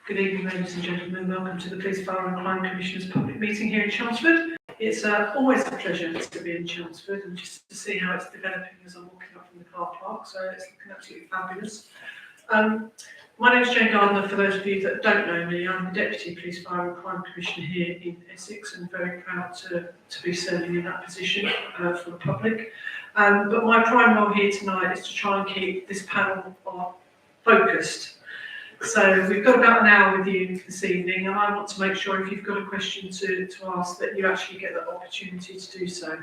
Good evening, ladies and gentlemen. Welcome to the Police, Fire and Crime Commission's public meeting here in Chelmsford. It's always a pleasure to be in Chelmsford and just to see how it's developing as I'm walking up from the car park, so it's looking absolutely fabulous. My name is Jane Gardner. For those of you that don't know me, I'm the Deputy Police, Fire and Crime Commissioner here in Essex and very proud to be serving in that position for the public. But my prime role here tonight is to try and keep this panel focused. So we've got about an hour with you this evening, and I want to make sure if you've got a question to ask that you actually get that opportunity to do so.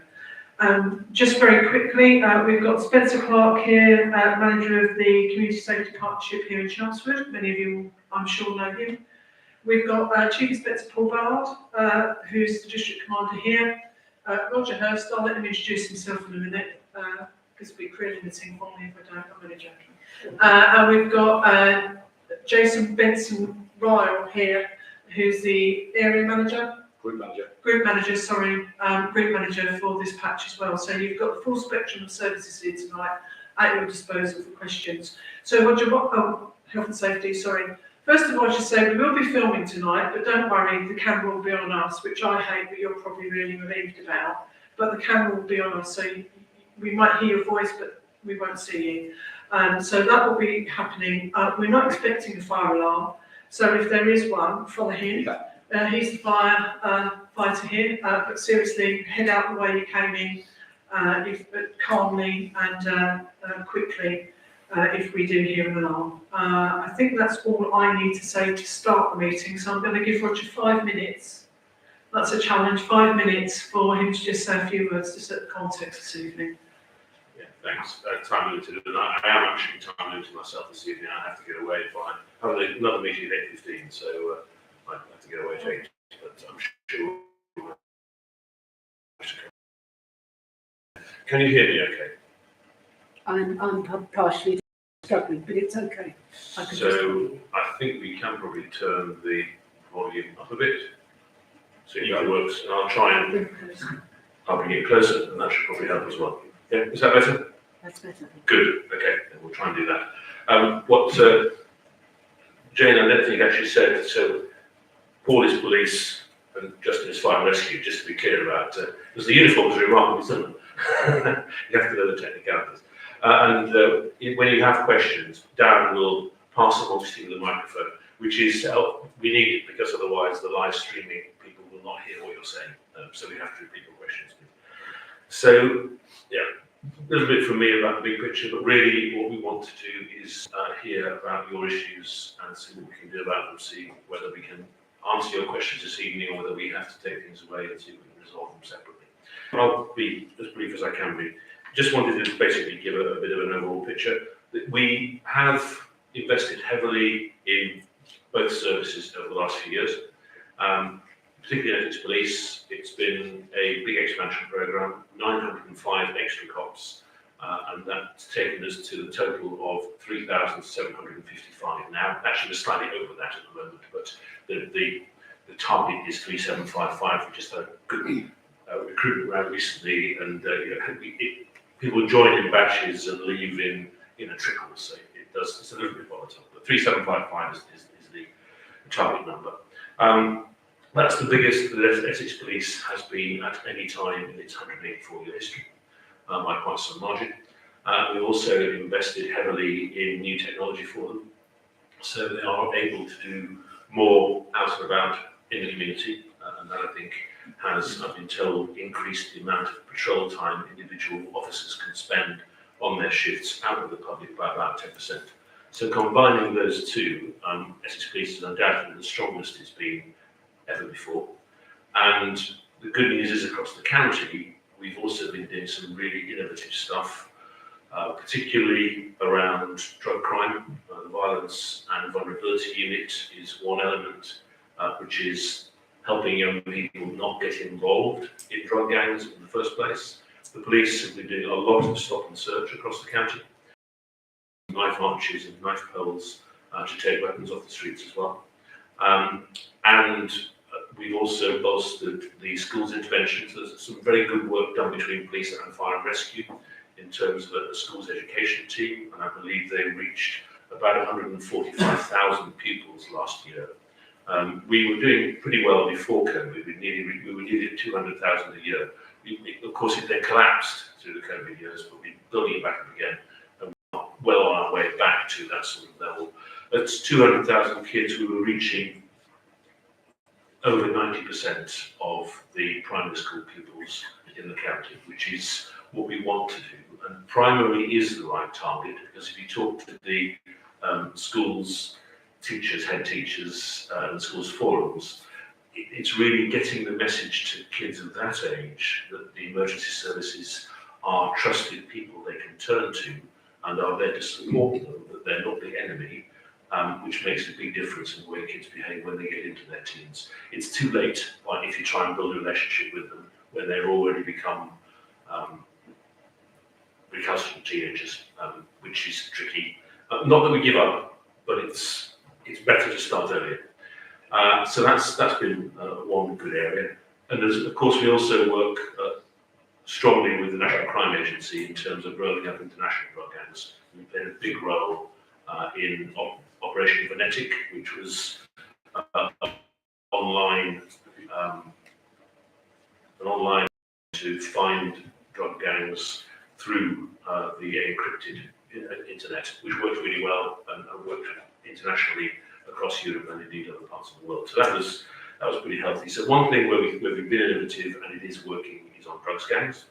Just very quickly, we've got Spencer Clark here, manager of the Community Safety Partnership here in Chelmsford. Many of you, I'm sure, know him. We've got Chief Inspector Paul Ballard, who's the District Commander here. Roger Hurst, I'll let him introduce himself in a minute, because it'll be career limiting for me if I don't, I'm only joking. And we've got Jason Benson Ryle here, who's the area manager. Group manager for this patch as well. So you've got the full spectrum of services here tonight at your disposal for questions. So Roger, health and safety, sorry. First of all, I should say we will be filming tonight, but don't worry, the camera will be on us, which I hate, but you're probably really relieved about. But the camera will be on us, so we might hear your voice, but we won't see you. So that will be happening. We're not expecting a fire alarm, so if there is one, follow him. He's the fighter here, but seriously, head out the way you came in, calmly and quickly if we do hear an alarm. I think that's all I need to say to start the meeting, so I'm going to give Roger 5 minutes. That's a challenge, 5 minutes for him to just say a few words to set the context this evening. Yeah, thanks. Time limited, and I am actually time limited myself this evening. I have to get away by another meeting at 8:15, so I have to get away to 8, but I'm sure. Can you hear me okay? I'm partially struggling, but it's okay. I think we can probably turn the volume up a bit, see if that works, and I'll try and bring it closer, and that should probably help as well. Yeah, is that better? That's better. Good, okay, then we'll try and do that. What Jane and Anthony actually said, so Paul is police and Justin is fire and rescue, just to be clear about, because the uniforms are remarkably similar. You have to know the technicalities. When you have questions, Darren will pass them on to the microphone, which is we need it because otherwise the live streaming people will not hear what you're saying. So we have to repeat your questions. So, yeah, a little bit from me about the big picture, but really what we want to do is hear about your issues and see what we can do about them, see whether we can answer your questions this evening or whether we have to take things away and see if we can resolve them separately. I'll be as brief as I can be. Just wanted to basically give a bit of an overall picture. We have invested heavily in both services over the last few years, particularly Essex Police. It's been a big expansion programme, 905 extra cops, and that's taken us to the total of 3,755 now. Actually, we're slightly over that at the moment, but the target is 3,755. We just had a good recruitment round recently, and people join in batches and leave in trickles, so it's a little bit volatile. But 3,755 is the target number. That's the biggest that Essex Police has been at any time in its 184-year history, by quite some margin. We've also invested heavily in new technology for them, so they are able to do more out and about in the community, and that I think has, I've been told, increased the amount of patrol time individual officers can spend on their shifts out with the public by about 10%. So combining those two, Essex Police is undoubtedly the strongest it's been ever before. And the good news is across the county, we've also been doing some really innovative stuff, particularly around drug crime. The Violence and Vulnerability Unit is one element, which is helping young people not get involved in drug gangs in the first place. The police have been doing a lot of stop and search across the county, knife arches and knife poles to take weapons off the streets as well. And we've also bolstered the schools interventions. There's some very good work done between police and fire and rescue in terms of a schools education team, and I believe they reached about 145,000 pupils last year. We were doing pretty well before COVID. We were nearly at 200,000 a year. Of course, it then collapsed through the COVID years, but we're building it back up again, and we're well on our way back to that sort of level. That's 200,000 kids. We were reaching over 90% of the primary school pupils in the county, which is what we want to do. And primary is the right target, because if you talk to the schools, teachers, head teachers, and schools forums, it's really getting the message to kids of that age that the emergency services are trusted people they can turn to and are there to support them, that they're not the enemy, which makes a big difference in the way kids behave when they get into their teens. It's too late if you try and build a relationship with them when they've already become recalcitrant teenagers, which is tricky. Not that we give up, but it's better to start earlier. So that's been one good area. And of course, we also work strongly with the National Crime Agency in terms of rolling up international drug gangs. We played a big role in Operation Venetic, which was online to find drug gangs through the encrypted internet, which worked really well and worked internationally across Europe and indeed other parts of the world. So that was pretty healthy. So one thing where we've been innovative and it is working is on drug gangs.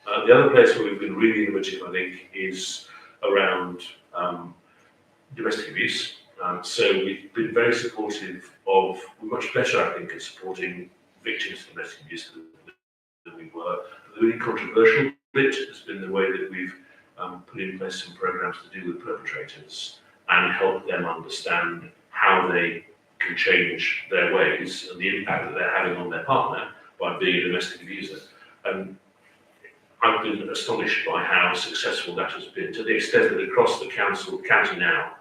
The other place where we've been really innovative, I think, is around domestic abuse. So we've been very supportive of, we're much better, I think, at supporting victims of domestic abuse than we were. The really controversial bit has been the way that we've put in place some programs to do with perpetrators and help them understand how they can change their ways and the impact that they're having on their partner by being a domestic abuser. And I've been astonished by how successful that has been, to the extent that across the county now,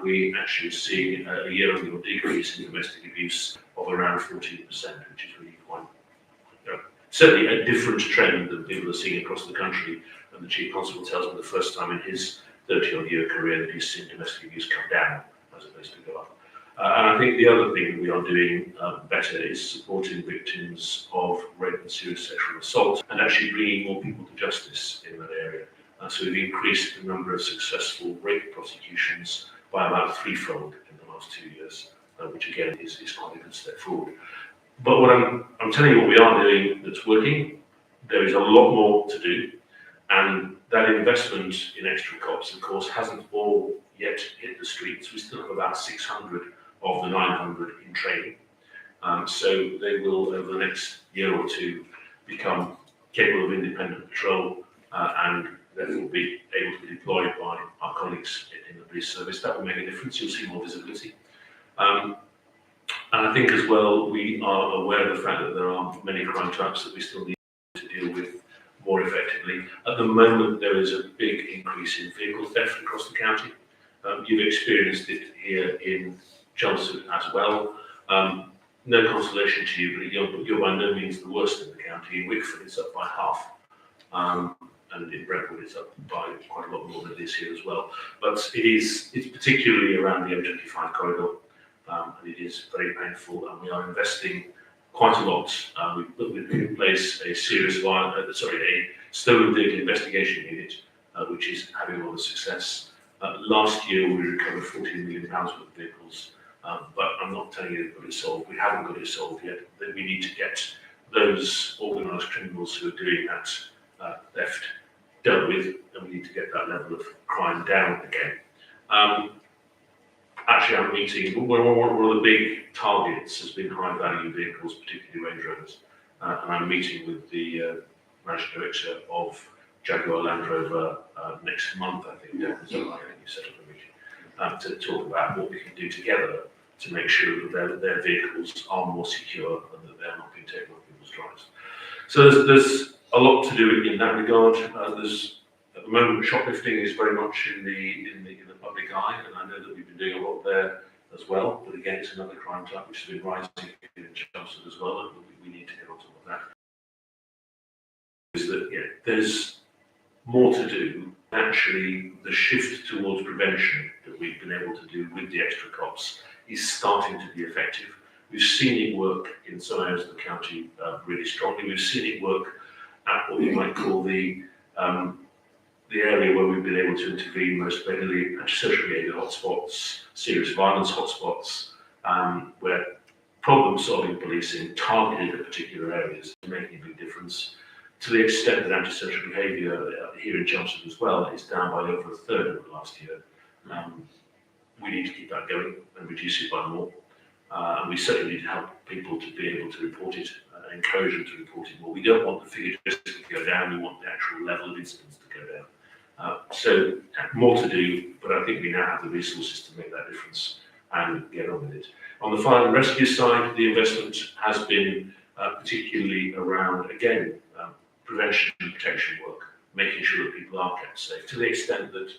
we actually see a year-on-year decrease in domestic abuse of around 14%, which is really quite, certainly a different trend than people are seeing across the country. And the Chief Constable tells me the first time in his 30-odd-year career that he's seen domestic abuse come down as opposed to go up. And I think the other thing we are doing better is supporting victims of rape and serious sexual assault and actually bringing more people to justice in that area. So we've increased the number of successful rape prosecutions by about threefold in the last 2 years, which again is quite a good step forward. But what I'm telling you what we are doing that's working. There is a lot more to do, and that investment in extra cops, of course, hasn't all yet hit the streets. We still have about 600 of the 900 in training. So they will, over the next year or two, become capable of independent patrol and therefore be able to be deployed by our colleagues in the police service. That will make a difference. You'll see more visibility. And I think as well, we are aware of the fact that there are many crime types that we still need to deal with more effectively. At the moment, there is a big increase in vehicle theft across the county. You've experienced it here in Chelmsford as well. No consolation to you, but you're by no means the worst in the county. In Wickford, it's up by half. And in Brentwood, it's up by quite a lot more than it is here as well. But it's particularly around the M25 corridor, and it is very painful, and we are investing quite a lot. We've put in place a stolen vehicle investigation unit, which is having a lot of success. Last year, we recovered £14 million worth of vehicles, but I'm not telling you that it's solved. We haven't got it solved yet. We need to get those organised criminals who are doing that theft dealt with, and we need to get that level of crime down again. Actually, I'm meeting, one of the big targets has been high-value vehicles, particularly Range Rovers, and I'm meeting with the managing director of Jaguar Land Rover next month, I think. So I think you set up a meeting to talk about what we can do together to make sure that their vehicles are more secure and that they're not being taken off people's drives. So there's a lot to do in that regard. At the moment, shoplifting is very much in the public eye, and I know that we've been doing a lot there as well. But again, it's another crime type which has been rising in Chelmsford as well, and we need to get on top of that. Is that there's more to do, actually the shift towards prevention that we've been able to do with the extra cops is starting to be effective. We've seen it work in some areas of the county really strongly. We've seen it work at what you might call the area where we've been able to intervene most readily, antisocial behaviour hotspots, serious violence hotspots, where problem-solving policing targeted at particular areas is making a big difference. To the extent that antisocial behaviour here in Chelmsford as well is down by over a third over the last year. We need to keep that going and reduce it by more. And we certainly need to help people to be able to report it, encourage them to report it more. We don't want the figure just to go down, we want the actual level of incidents to go down. So more to do, but I think we now have the resources to make that difference and get on with it. On the fire and rescue side, the investment has been particularly around, again, prevention and protection work, making sure that people are kept safe, to the extent that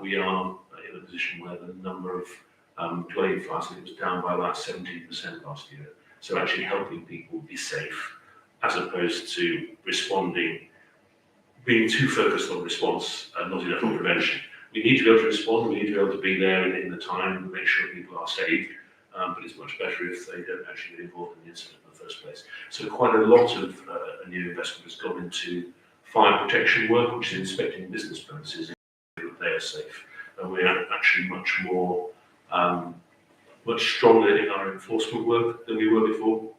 we are in a position where the number of dwelling fires was down by about 17% last year. So actually helping people be safe, as opposed to responding, being too focused on response and not enough on prevention. We need to be able to respond, we need to be able to be there in the time and make sure people are saved, but it's much better if they don't actually get involved in the incident in the first place. So quite a lot of new investment has gone into fire protection work, which is inspecting business premises that they are safe. And we are actually much more, much stronger in our enforcement work than we were before.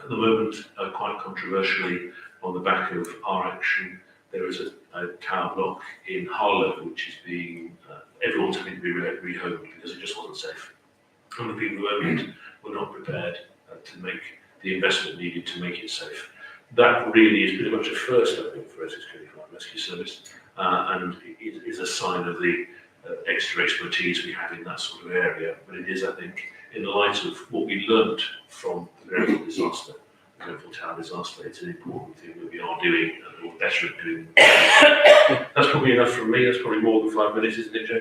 At the moment, quite controversially, on the back of our action, there is a tower block in Harlow, which is being, everyone's having to be rehomed because it just wasn't safe. And the people who owned it were not prepared to make the investment needed to make it safe. That really is pretty much a first, I think, for Essex County Fire and Rescue Service, and it is a sign of the extra expertise we have in that sort of area. But it is, I think, in the light of what we learned from the Grenfell disaster, the Grenfell Tower disaster, it's an important thing that we are doing and we're better at doing. That's probably enough from me. That's probably more than 5 minutes, isn't it, Joe?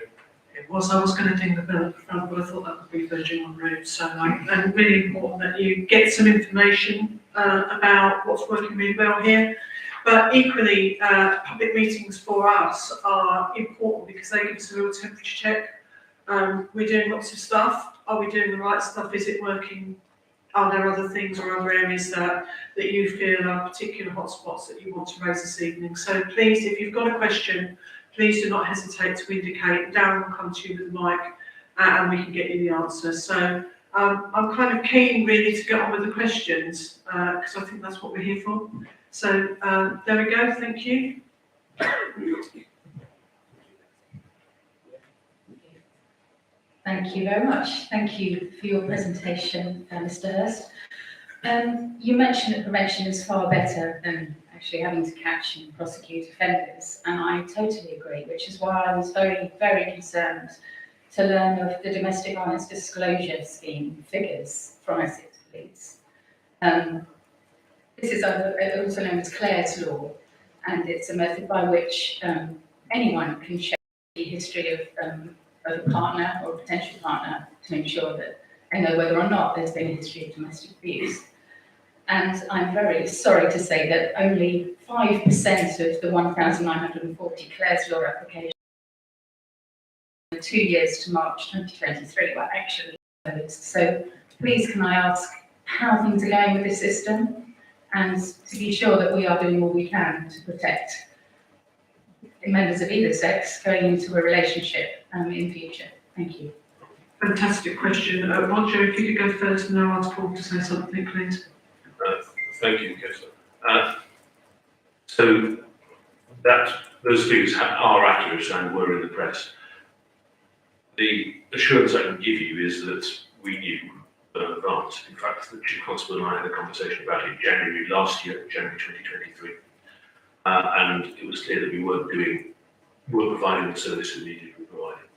It was. I was going to ding the bell at the front, but I thought that would be verging on rude. So, and really important that you get some information about what's working really well here. But equally, public meetings for us are important because they give us a real temperature check. We're doing lots of stuff. Are we doing the right stuff? Is it working? Are there other things or other areas that you feel are particular hotspots that you want to raise this evening? So please, if you've got a question, please do not hesitate to indicate. Darren will come to you with the mic and we can get you the answer. So I'm kind of keen really to get on with the questions because I think that's what we're here for. So there we go, thank you. Thank you very much. Thank you for your presentation, Mr. Hurst. You mentioned that prevention is far better than actually having to catch and prosecute offenders, and I totally agree, which is why I was very, very concerned to learn of the domestic violence disclosure scheme figures from Essex Police. This is also known as Clare's Law, and it's a method by which anyone can check the history of a partner or a potential partner to ensure that they know whether or not there's been a history of domestic abuse. And I'm very sorry to say that only 5% of the 1,940 Clare's Law applications in 2 years to March 2023 were actually closed. So please can I ask how things are going with this system and to be sure that we are doing all we can to protect members of either sex going into a relationship in future. Thank you. Fantastic question. Roger, if you could go first and I'll ask Paul to say something, please. Thank you, Councillor. So those figures are accurate and were in the press. The assurance I can give you is that we knew in advance. In fact, the Chief Constable and I had a conversation about it in January last year, January 2023. And it was clear that we weren't providing the service we needed to be providing.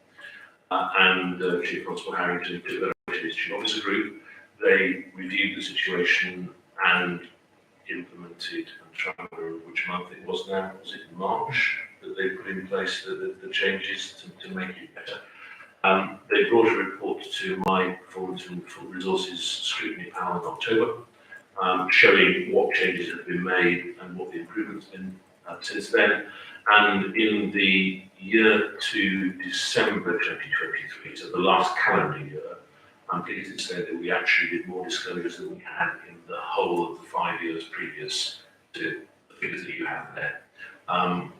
And Chief Constable Harrington took that over to his Chief Officer Group. They reviewed the situation and implemented, I'm trying to remember which month it was now, was it March, that they put in place the changes to make it better. They brought a report to my Performance and Resources Scrutiny panel in October, showing what changes have been made and what the improvements have been. since then. And in the year to December 2023, so the last calendar year, I'm pleased to say that we actually did more disclosures than we had in the whole of the 5 years previous to the figures that you have there,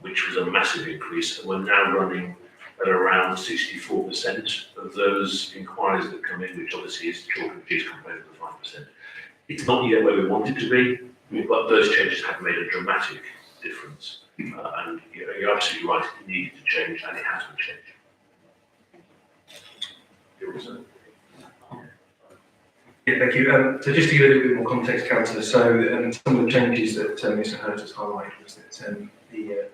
which was a massive increase. And we're now running at around 64% of those inquiries that come in, which obviously is chalk and cheese compared to the 5%. It's not yet where we want it to be, but those changes have made a dramatic difference. And you're absolutely right, it needed to change, and it has been changed. Yeah, thank you. So just to give a little bit more context, Councillor, so some of the changes that Mr. Hurt has highlighted was that the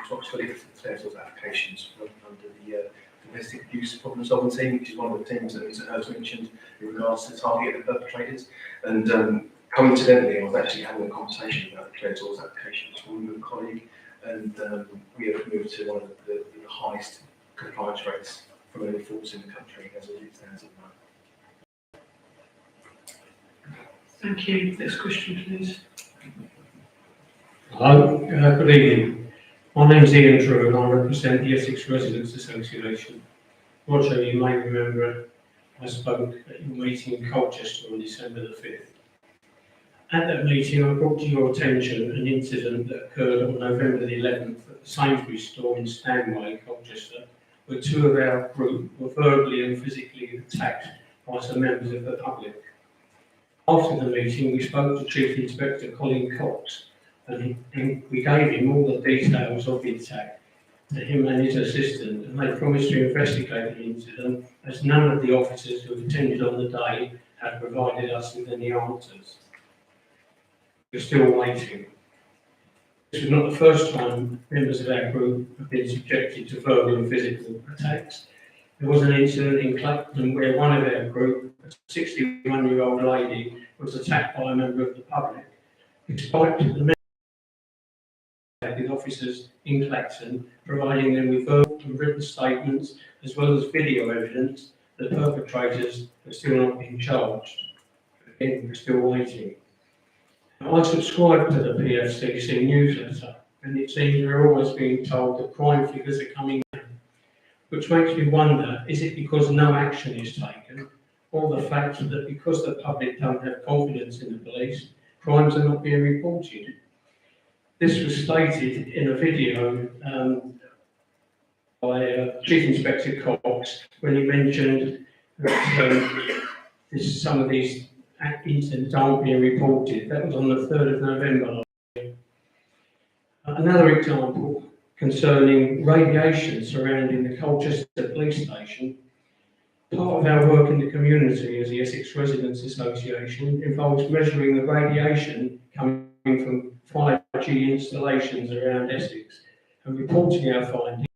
responsibility for the sales applications under the domestic abuse problem solving team, which is one of the teams that Mr. Hurt mentioned in regards to targeting the perpetrators. And coincidentally, I was actually having a conversation about the trade source applications with a colleague, and we have moved to one of the highest compliance rates from any force in the country as it stands at the moment. Thank you. Next question, please. Hello, good evening. My name's Ian Drew and I represent the Essex Residents Association. Roger, you may remember I spoke at your meeting in Colchester on December the 5th. At that meeting, I brought to your attention an incident that occurred on November the 11th at the Sainsbury's store in Stanway, Colchester, where two of our group were verbally and physically attacked by some members of the public. After the meeting, we spoke to Chief Inspector Colin Cox, and we gave him all the details of the attack to him and his assistant, and they promised to investigate the incident, as none of the officers who attended on the day had provided us with any answers. We're still waiting. This was not the first time members of our group have been subjected to verbal and physical attacks. There was an incident in Clacton where one of our group, a 61-year-old lady, was attacked by a member of the public. Despite the with officers in Clacton providing them with verbal and written statements as well as video evidence, the perpetrators have still not been charged. Again, we're still waiting. I subscribe to the PFCC newsletter, and it seems we're always being told that crime figures are coming down, which makes me wonder, is it because no action is taken, or the fact that because the public don't have confidence in the police, crimes are not being reported? This was stated in a video by Chief Inspector Cox when he mentioned that some of these incidents aren't being reported. That was on the 3rd of November last year. Another example concerning radiation surrounding the Colchester police station. Part of our work in the community as the Essex Residents Association involves measuring the radiation coming from 5G installations around Essex and reporting our findings.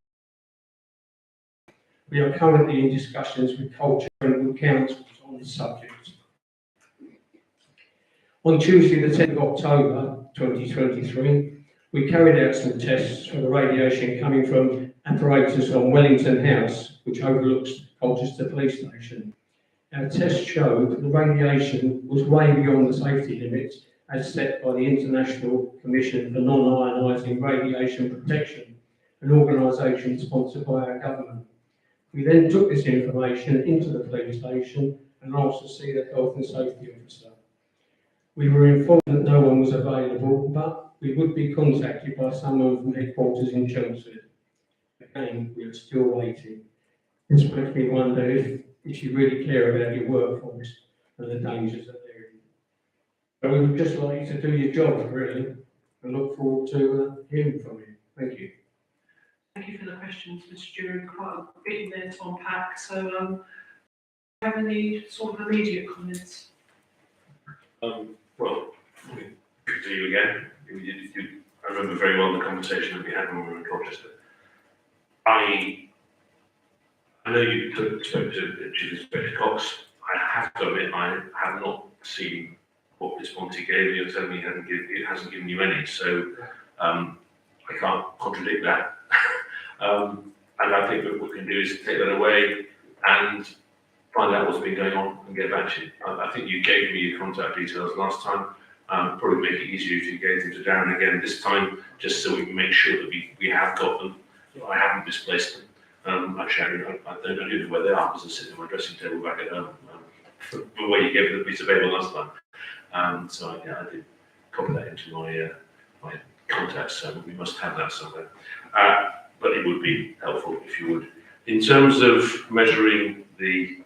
We are currently in discussions with Colchester and councils on the subject. On Tuesday, the 10th of October 2023, we carried out some tests for the radiation coming from apparatus on Wellington House, which overlooks Colchester Police Station. Our tests showed that the radiation was way beyond the safety limits as set by the International Commission for Non-Ionising Radiation Protection, an organisation sponsored by our government. We then took this information into the police station and asked to see the health and safety officer. We were informed that no one was available, but we would be contacted by someone from headquarters in Chelmsford. Again, we are still waiting. This makes me wonder if you really care about your workforce and the dangers that they're in. But we would just like you to do your job, really, and look forward to hearing from you. Thank you. Thank you for the questions, Mr. Drew. Quite a bit in there to unpack. So, do you have any sort of immediate comments? Well, good to see you again. I remember very well the conversation that we had when we were in Colchester. I know you spoke to Chief Inspector Cox. I have to admit, I have not seen what response he gave you. Certainly, it hasn't given you any. So I can't contradict that. And I think that what we can do is take that away and find out what's been going on and get back to you. I think you gave me your contact details last time. Probably make it easier if you gave them to Darren again this time, just so we can make sure that we have got them. I haven't misplaced them. Actually, I don't know where they are because they're sitting on my dressing table back at home. The way you gave me the piece of paper last time. So yeah, I did copy that into my contacts, so we must have that somewhere. But it would be helpful if you would. In terms of measuring the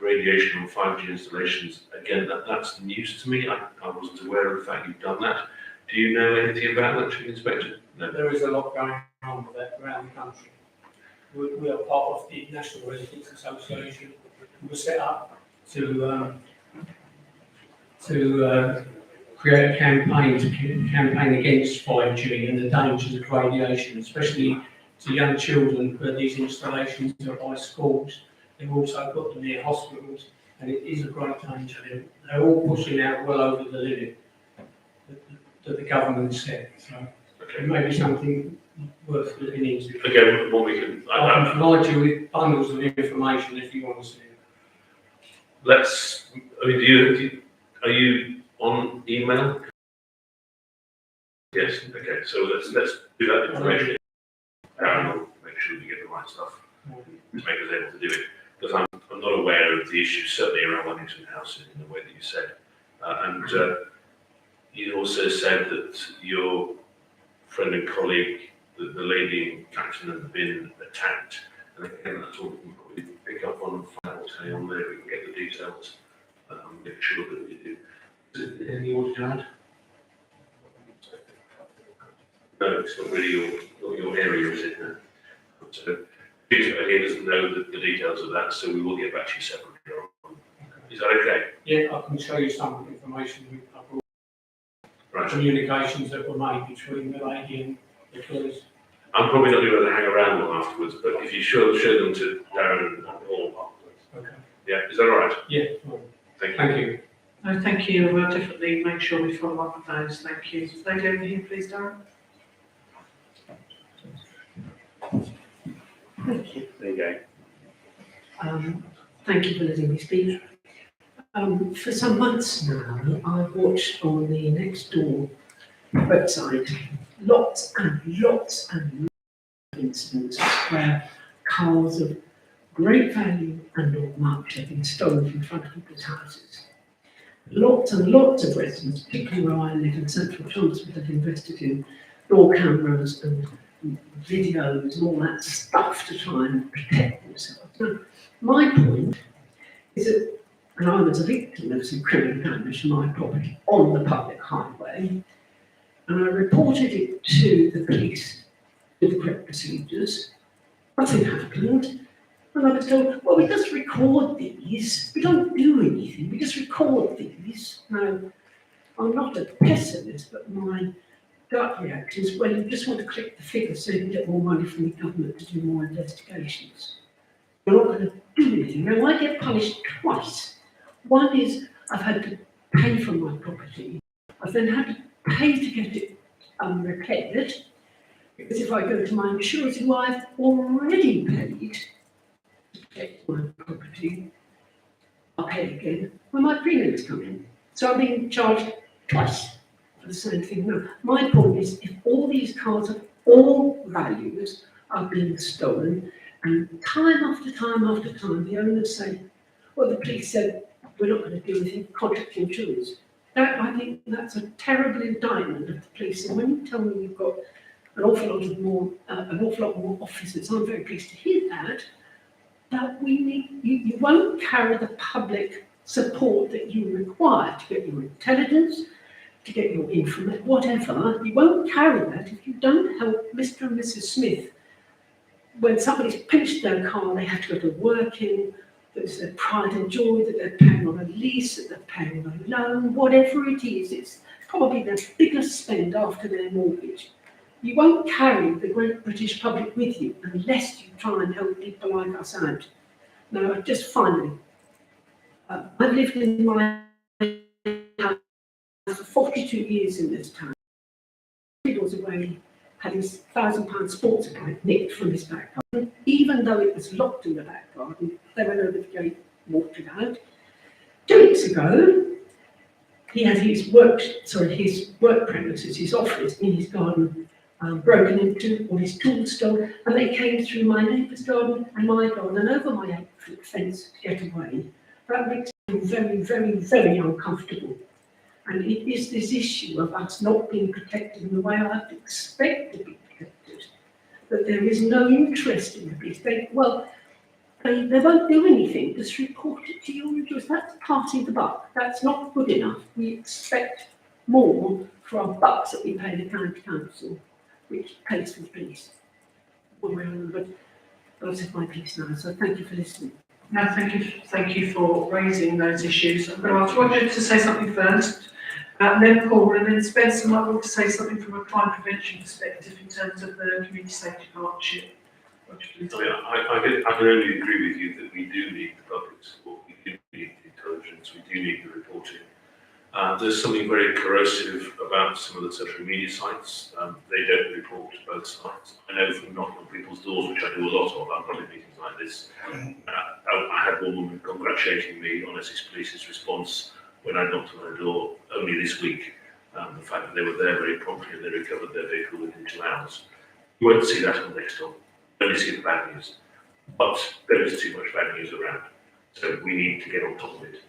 radiation on 5G installations, again, that's news to me. I wasn't aware of the fact you've done that. Do you know anything about that, Chief Inspector? No. There is a lot going on with that around the country. We are part of the National Residents Association. We were set up to create a campaign against 5G and the dangers of radiation, especially to young children where these installations are by schools. They've also got them near hospitals, and it is a great danger. They're all pushing out well over the limit that the government set. So it may be something worth looking into. Again, what we can... I can provide you with bundles of information if you want to see it. Are you on email? Yes, okay, so let's do that information. Make sure we get the right stuff to make us able to do it. Because I'm not aware of the issues, certainly around Wellington House in the way that you said. And you also said that your friend and colleague, the lady in Clacton, had been attacked. And again, that's all we can probably pick up on and find out what's going on there. We can get the details, make sure that we do. Is there anything you want to add? No, it's not really your area, is it? No. So, Peter here doesn't know the details of that, so we will get back to you separately. Is that okay? Yeah, I can show you some information with Right. communications that were made between the lady and the police. I'm probably not going to hang around long afterwards, but if you show them to Darren and Paul afterwards. Okay. Yeah, is that all right? Yeah, fine. Thank you. Thank you. No, thank you. We'll definitely make sure we follow up with those. Thank you. Lady over here, please, Darren. Thank you. There you go. Thank you for letting me speak. For some months now, I've watched on the Nextdoor website lots and lots and lots of incidents where cars of great value and or much have been stolen from front of people's houses. Lots and lots of residents, particularly where I live in central Chelmsford, have invested in door cameras and videos and all that stuff to try and protect themselves. Now, my point is that, and I was a victim of some criminal damage to my property on the public highway, and I reported it to the police with the correct procedures. Nothing happened. And I was told, well, we just record these. We don't do anything. We just record these. Now, I'm not a pessimist, but my gut reaction is, well, you just want to click the figure so you can get more money from the government to do more investigations. You're not going to do anything. Now, I get punished twice. One is I've had to pay for my property. I've then had to pay to get it repaired, because if I go to my insurers, who I've already paid to protect my property, I'll pay again when my premiums come in. So I'm being charged twice for the same thing. No, my point is, if all these cars of all values are being stolen, and time after time after time, the owners say, well, the police said, we're not going to do anything, contact the insurers. That, I think that's a terrible indictment of the police. And when you tell me you've got an awful lot more officers, I'm very pleased to hear that. But we need, you won't carry the public support that you require to get your intelligence, to get your information, whatever. You won't carry that if you don't help Mr. and Mrs. Smith. When somebody's pinched their car, they have to go to work in. There's their pride and joy that they're paying on a lease, that they're paying on a loan, whatever it is. It's probably their biggest spend after their mortgage. You won't carry the great British public with you unless you try and help people like us out. Now, just finally, I've lived in my house for 42 years in this town. 3 doors away, had his £1,000 sports bike nicked from his back garden. Even though it was locked in the back garden, they went over the gate, walked it out. 2 weeks ago, he had his work premises, his office in his garden, broken into, or his tools stolen, and they came through my neighbour's garden and my garden and over my 8-foot fence to get away. That makes me very, very, very uncomfortable. And it is this issue of us not being protected in the way I'd expect to be protected, that there is no interest in the police. They won't do anything, just report it to your reduce. That's passing the buck. That's not good enough. We expect more for our bucks that we pay the county council, which pays for the police. But I'll take my piece now, so thank you for listening. No, thank you for raising those issues. I'm going to ask Roger to say something first, and then Paul, and then Spencer might want to say something from a crime prevention perspective in terms of the community safety partnership. Roger, please. I can only agree with you that we do need the public support, we do need the intelligence, we do need the reporting. There's something very corrosive about some of the social media sites. They don't report both sides. I know from knocking on people's doors, which I do a lot of, I'm public meetings like this. I had one woman congratulating me on Essex Police's response when I knocked on her door only this week. The fact that they were there very promptly and they recovered their vehicle within 2 hours. You won't see that on Nextdoor. You only see the bad news. But there is too much bad news around. So we need to get on top of it.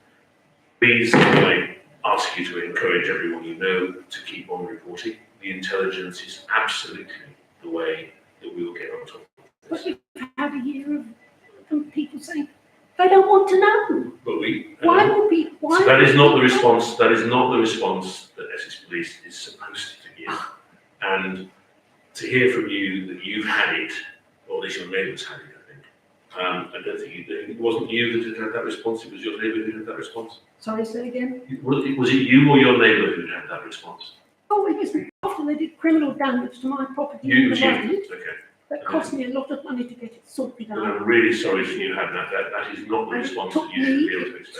Please, I ask you to encourage everyone you know to keep on reporting. The intelligence is absolutely the way that we will get on top of But this. we've had a year of people saying they don't want to know. But we, Why would we? Why? so that is not the response. That is not the response that Essex Police is supposed to give. And to hear from you that you've had it, or at least your neighbours had it, I think. I don't think it wasn't you that had that response. It was your neighbour who had that response. Sorry, say again. Was it you or your neighbour who had that response? Oh, it was after they did criminal damage to my property You, in was the you. road. Okay. That cost me a lot of money to get it sorted And out. I'm really sorry that you had that. That is not the And response that you should be able to expect.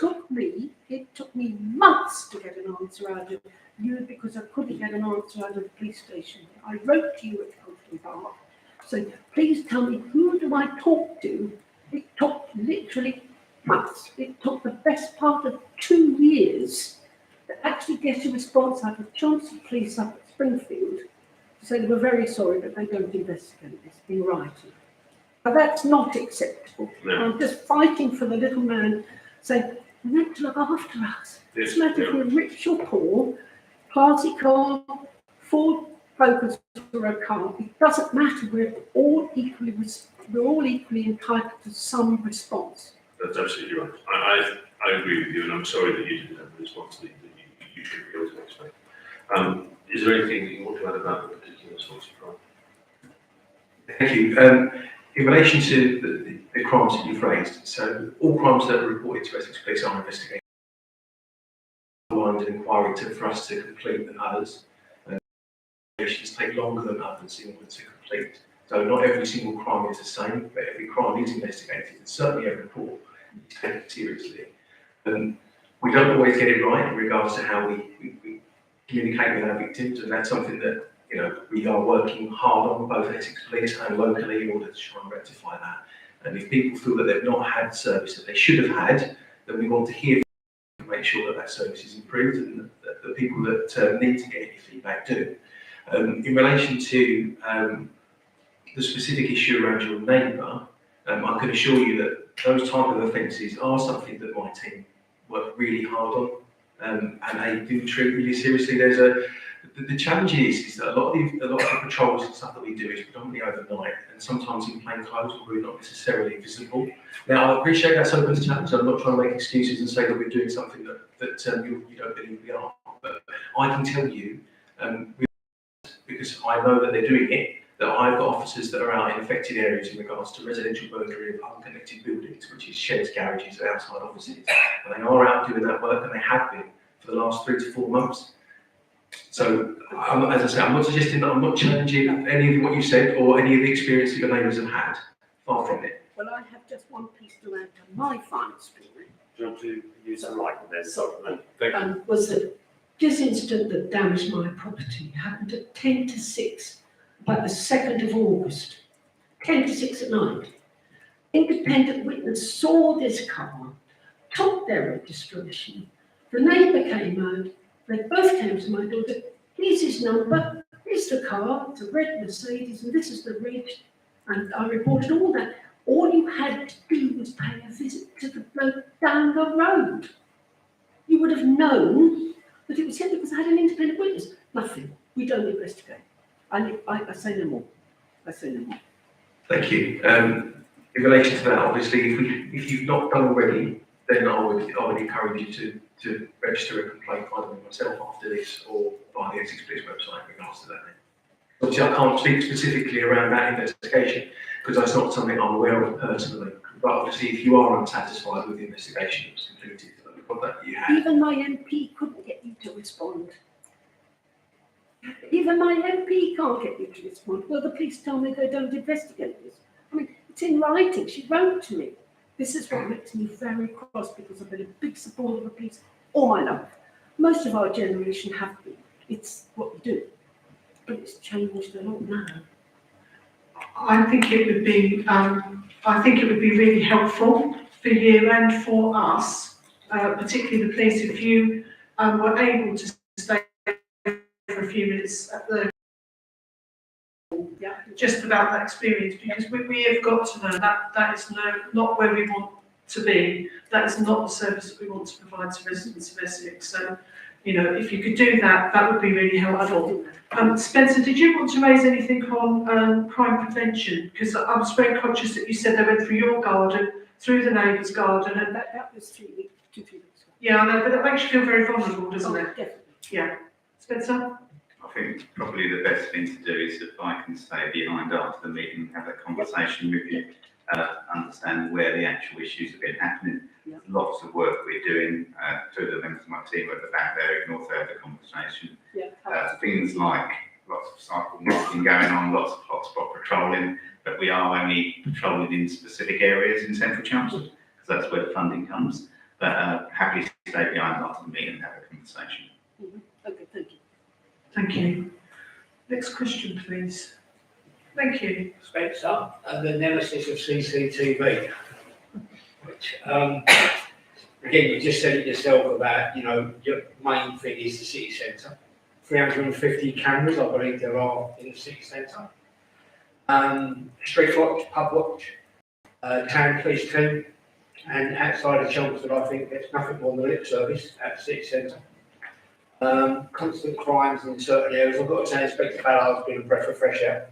it took me months to get an answer out of you because I couldn't get an answer out of the police station. I wrote to you at Compton Park, so please tell me, who do I talk to? It took literally months. It took the best part of 2 years to actually get a response out of Chelmsford Police up at Springfield to say they were very sorry, but they don't investigate this in writing. Now that's not acceptable. No. I'm just fighting for the little man, saying, we need to look after us. Yes, It's not if yeah. we're rich or poor, party car, Ford Focus or a car, it doesn't matter. We're all equally entitled to some response. That's absolutely right. I agree with you, and I'm sorry that you didn't have the response that you should be able to expect. Is there anything that you want to add about the particular sorts of crime? Thank you. In relation to the crimes that you've raised, so all crimes that are reported to Essex Police are investigated. An inquiry for us to complete than others. Investigations take longer than others in order to complete. So not every single crime is the same, but every crime is investigated, and certainly every report is taken seriously. We don't always get it right in regards to how we communicate with our victims, and that's something that we are working hard on, both Essex Police and locally, in order to try and rectify that. And if people feel that they've not had the service that they should have had, then we want to hear from them to make sure that service is improved, and that the people that need to get any feedback do. In relation to the specific issue around your neighbour, I can assure you that those type of offences are something that my team work really hard on, and they do treat really seriously. The challenge is that a lot of the patrols and stuff that we do is predominantly overnight, and sometimes in plain clothes, where we're not necessarily visible. Now, I appreciate that's open to challenge. I'm not trying to make excuses and say that we're doing something that you don't believe we are, but I can tell you, because I know that they're doing it, that I've got officers that are out in affected areas in regards to residential burglary of unconnected buildings, which is sheds, garages, and outside offices. And they are out doing that work, and they have been for the last 3 to 4 months. So, as I say, I'm not suggesting that I'm not challenging any of what you said or any of the experience that your neighbours have had. Far from it. Well, I have just one piece to add to my final story. Do you want to use the mic then? Sorry. Thank you. Was that this incident that damaged my property happened at 10 to 6, about the 2nd of August, 10 to 6 at night. Independent witness saw this car, took their registration. The neighbour came out, They both came to my door, said, here's his number, here's the car, it's a red Mercedes, and this is the ridge. And I reported all that. All you had to do was pay a visit to the bloke down the road. You would have known that it was him because I had an independent witness. Nothing. We don't investigate. I say no more. I say no more. Thank you. In relation to that, obviously, if you've not done already, then I would encourage you to register a complaint either with myself after this or via the Essex Police website in regards to that. Obviously, I can't speak specifically around that investigation because that's not something I'm aware of personally. But obviously, if you are unsatisfied with the investigation that was completed, the contact you had. Even my MP couldn't get you to respond. Even my MP can't get you to respond. Well, the police tell me they don't investigate this. I mean, it's in writing. She wrote to me. This is what makes me very cross because I've been a big supporter of the police all my life. Most of our generation have been. It's what we do. But it's changed a lot now. I think it would be, really helpful for you and for us, particularly the police, if you were able to stay for a few minutes at the just about that experience, because we have got to know that is not where we want to be. That is not the service that we want to provide to residents of Essex. So, you know, if you could do that, that would be really helpful. Spencer, did you want to raise anything on crime prevention? Because I was very conscious that you said they went through your garden, through the neighbour's garden, and That was 3 weeks, 2-3 weeks ago. yeah, I know, but it makes you feel very vulnerable, doesn't it? Definitely. Yeah. Spencer? I think probably the best thing to do is if I can stay behind after the meeting, have a conversation with you, understand where the actual issues have been happening. Yeah. Lots of work we're doing, two of the members of my team are at the back there, ignore further conversation. Yeah. Things like lots of cycle marking going on, lots of hotspot patrolling, but we are only patrolling in specific areas in central Chelmsford, because that's where the funding comes. But happy to stay behind after the meeting and have a conversation. Okay, thank you. Thank you. Next question, please. Thank you. Spencer, and the nemesis of CCTV, which, again, you just said it yourself about, you know, your main thing is the city centre. 350 cameras, I believe there are in the city centre. Street watch, pub watch, town police team, and outside of Chelmsford, I think there's nothing more than lip service at the city centre. Constant crimes in certain areas. I've got to say, Inspector Ballard's been a breath of fresh air.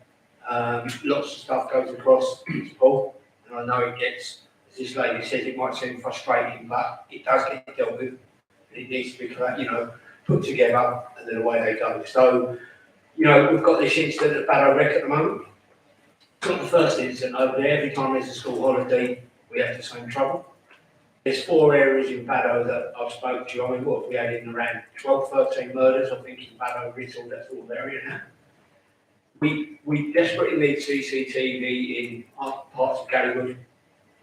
Lots of stuff goes across Paul, and I know it gets, as this lady says, it might seem frustrating, but it does get dealt with. And it needs to be, you know, put together, and then away they go. So, you know, we've got this incident at Barrow Wreck at the moment. It's not the first incident over there. Every time there's a school holiday, we have the same trouble. There's 4 areas in Barrow that I've spoken to. I mean, what have we had in around 12, 13 murders, I think, in Barrow, Writtle, that sort of area now. We desperately need CCTV in parts of Gallywood,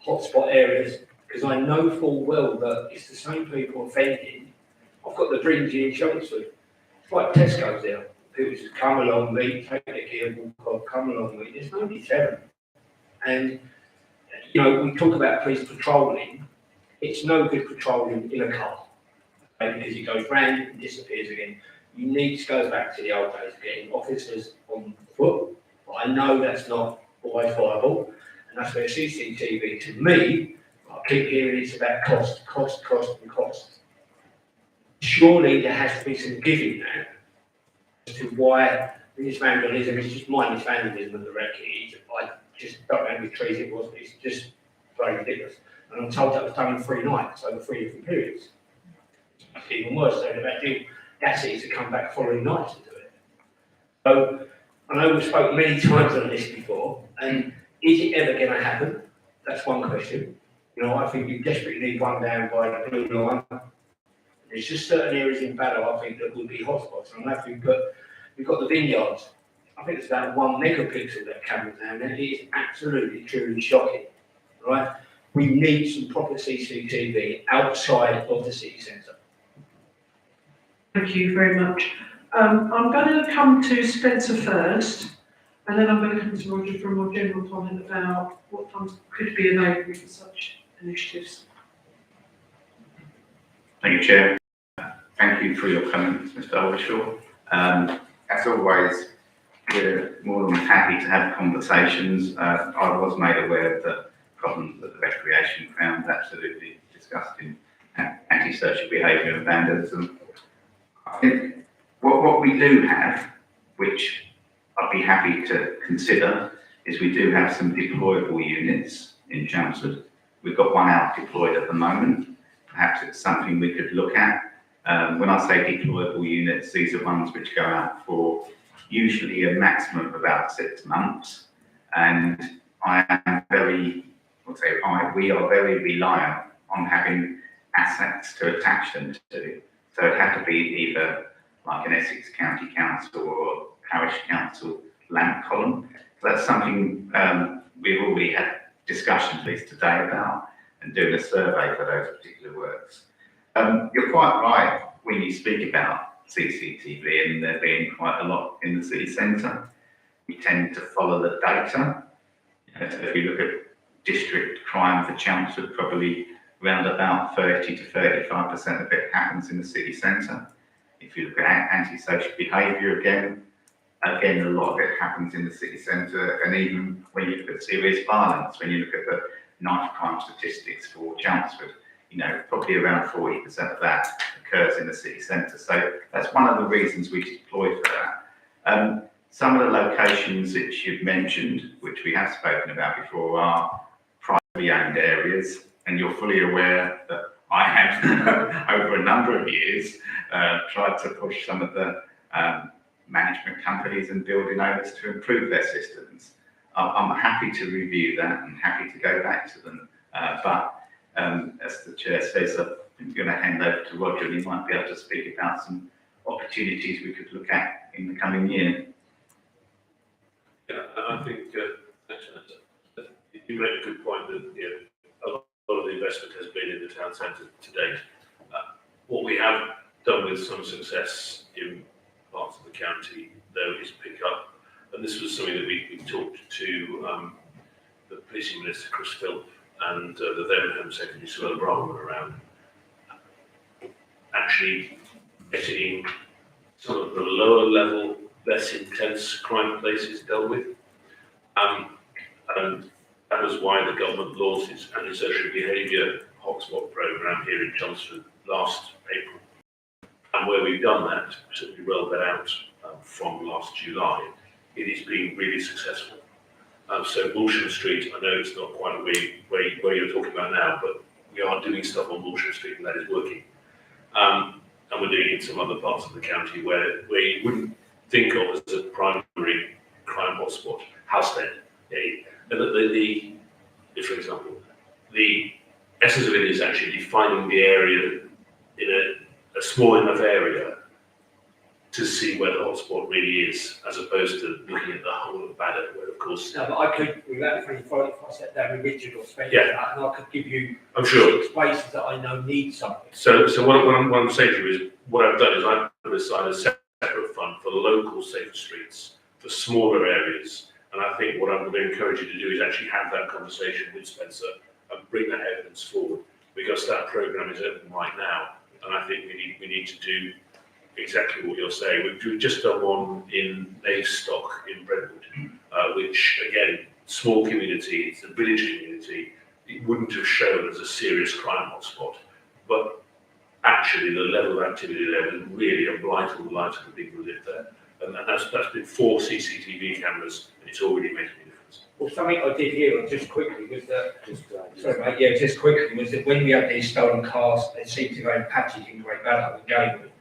hotspot areas, because I know full well that it's the same people offending. I've got the Bringy in Chelmsford. It's like Tesco's there. People just come along me, take their key and walk off, come along me. There's nobody telling. And, you know, we talk about police patrolling. It's no good patrolling in a car, okay, because it goes round and disappears again. You need to go back to the old days of getting officers on foot, but I know that's not always viable, and that's where CCTV, to me, I keep hearing it's about cost, and cost. Surely there has to be some giving now as to why this vandalism is just mindless vandalism of the wreck. I just don't know how many trees it was, but it's just very ridiculous. And I'm told that was done in 3 nights over 3 different periods. It's even worse, so that's it to come back following nights to do it. So I know we've spoken many times on this before, and is it ever going to happen? That's one question. You know, I think you desperately need one down by the blue line. There's just certain areas in Barrow, I think, that would be hotspots. And I think we've got the vineyards. I think it's about 1 megapixel that camera down there. It is absolutely, truly shocking, right? We need some proper CCTV outside of the city centre. Thank you very much. I'm going to come to Spencer first, and then I'm going to come to Roger for a more general comment about what funds could be available for such initiatives. Thank you, Chair. Thanks thank you for your comments, Mr. Oldershaw. As always, we're more than happy to have conversations. I was made aware of the problems that the recreation ground absolutely disgusting antisocial behaviour and vandalism. I think what we do have, which I'd be happy to consider, is we do have some deployable units in Chelmsford. We've got one out deployed at the moment. Perhaps it's something we could look at. When I say deployable units, these are ones which go out for usually a maximum of about 6 months. And we are very reliant on having assets to attach them to. So it had to be either like an Essex County Council or Parish Council lamp column. So that's something we've already had discussions at least today about, and doing a survey for those particular works. You're quite right when you speak about CCTV and there being quite a lot in the city centre. We tend to follow the data. So if you look at district crime for Chelmsford, probably around about 30 to 35% of it happens in the city centre. If you look at antisocial behaviour again, a lot of it happens in the city centre, and even when you look at serious violence, when you look at the knife crime statistics for Chelmsford, probably around 40% of that occurs in the city centre. So that's one of the reasons we deploy for that. Some of the locations that you've mentioned, which we have spoken about before, are privately owned areas, and you're fully aware that I have, over a number of years, tried to push some of the management companies and building owners to improve their systems. I'm happy to review that and happy to go back to them. But as the chair says, I'm going to hand over to Roger, and he might be able to speak about some opportunities we could look at in the coming year. Yeah, I think you make a good point that a lot of the investment has been in the town centre to date. What we have done with some success in parts of the county, though, is pick up, and this was something that we talked to the policing minister, Chris Philp, and the then Home Secretary, Suella Brahman, around actually getting some of the lower level, less intense crime places dealt with. And that was why the government launched its antisocial behaviour hotspot programme here in Chelmsford last April. And where we've done that, particularly rolled that out from last July, it has been really successful. So Walsham Street, I know it's not quite where you're talking about now, but we are doing stuff on Walsham Street, and that is working. And we're doing it in some other parts of the county where you wouldn't think of as a primary crime hotspot, Housestead. And for example, the essence of it is actually defining the area in a small enough area to see where the hotspot really is, as opposed to looking at the whole of Baddock, where of course. No, but I could, without if I sat down with Richard or Spencer, Yeah. and I could give you I'm sure. 6 places that I know need something. So what I'm saying to you is, what I've done is I've put aside a separate fund for local safer streets, for smaller areas. And I think what I'm going to encourage you to do is actually have that conversation with Spencer and bring that evidence forward, because that programme is open right now. And I think we need to do exactly what you're saying. We've just done one in Navestock in Brentwood, which again, small community, it's a village community. It wouldn't have shown as a serious crime hotspot, but actually the level of activity there was really a blight on the lives of the people who live there. And that's been 4 CCTV cameras, and it's already making a difference. Well, something I did hear just quickly was that, just quickly was that when we had these stolen cars, they seemed to go in patches in Great Barrow and Gatewood.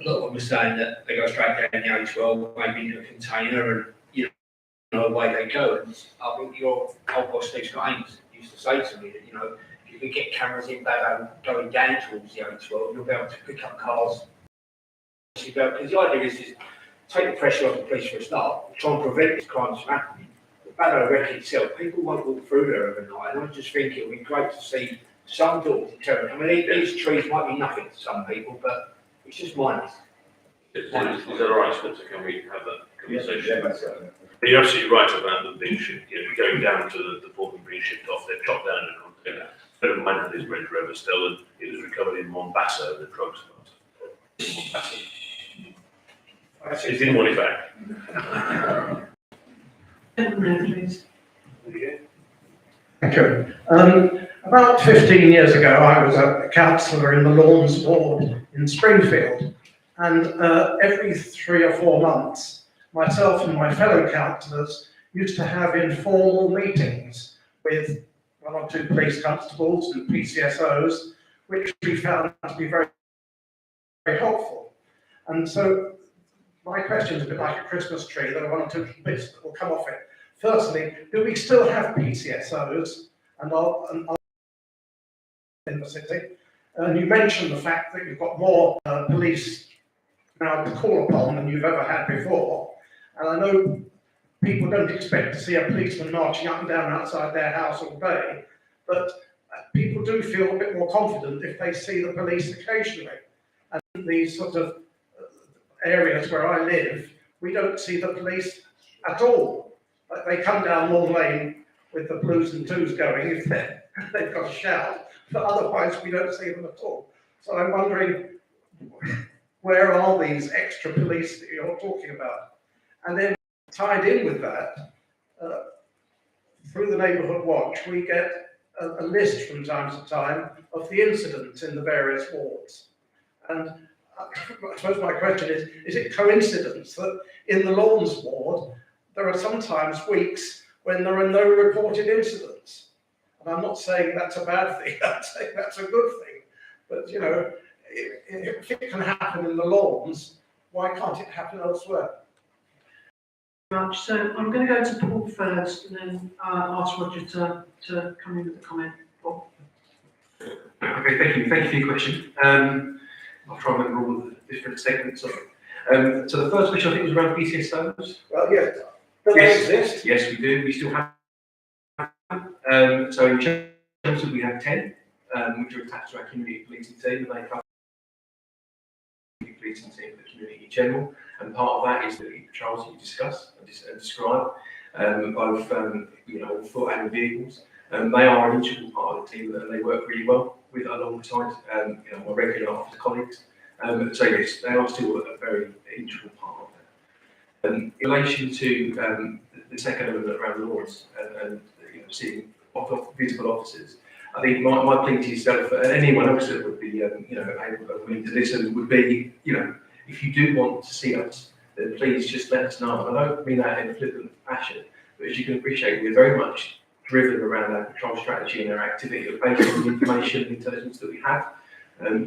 A lot of them were saying that they go straight down the A12, maybe into a container, and away they go. And I think your old boss Steve Scott used to say to me that if you could get cameras in Barrow going down towards the A12, you'll be able to pick up cars. Because the idea is take the pressure off the police for a start, try and prevent these crimes from happening. The Barrow wreck itself, people won't walk through there overnight, and I just think it would be great to see some sort of deterrent. I mean, these trees might be nothing to some people, but it's just mindless. Is that all right, Spencer? Can we have that conversation? But you're absolutely right about them being shipped, going down to the port and being shipped off. They're chopped down in a container. Mine had his Range Rover still, and it was recovered in Mombasa, the drugs. He didn't want it back. Please. Thank you. About 15 years ago, I was a councillor in the Lawns Ward in Springfield, and every 3 or 4 months, myself and my fellow councillors used to have informal meetings with 1 or 2 police constables and PCSOs, which we found to be very, very helpful. And so my question is a bit like a Christmas tree. There are 1 or 2 bits that will come off it. Firstly, do we still have PCSOs and are in the city? And you mentioned the fact that you've got more police now to call upon than you've ever had before. And I know people don't expect to see a policeman marching up and down outside their house all day, but people do feel a bit more confident if they see the police occasionally. And in these sort of areas where I live, we don't see the police at all. Like they come down Long Lane with the blues and twos going if they've got a shout, but otherwise we don't see them at all. So I'm wondering, where are these extra police that you're talking about? And then tied in with that, through the Neighbourhood Watch, we get a list from time to time of the incidents in the various wards. And I suppose my question is it coincidence that in the Lawns ward, there are sometimes weeks when there are no reported incidents? And I'm not saying that's a bad thing, I'm saying that's a good thing. But, you know, if it can happen in the Lawns, why can't it happen elsewhere? Much. So I'm going to go to Paul first and then ask Roger to come in with a comment. Paul. Okay, thank you. Thank you for your question. I'll try and remember all the different segments of it. So the first question I think was around PCSOs. Well, yeah, do they exist? Yes, we do. We still have. So in Chelmsford we have 10, which are attached to our community policing team, and they cover the policing team for the community in general. And part of that is the patrols that you discuss and describe, both on foot and vehicles. They are an integral part of the team, and they work really well with alongside my regular officer colleagues. So yes, they are still a very integral part of that. In relation to the second element around laws and seeing visible officers, I think my plea to yourself and anyone else that would be able to listen would be, if you do want to see us, then please just let us know. And I don't mean that in a flippant fashion, but as you can appreciate, we're very much driven around our patrol strategy and our activity based on the information and intelligence that we have.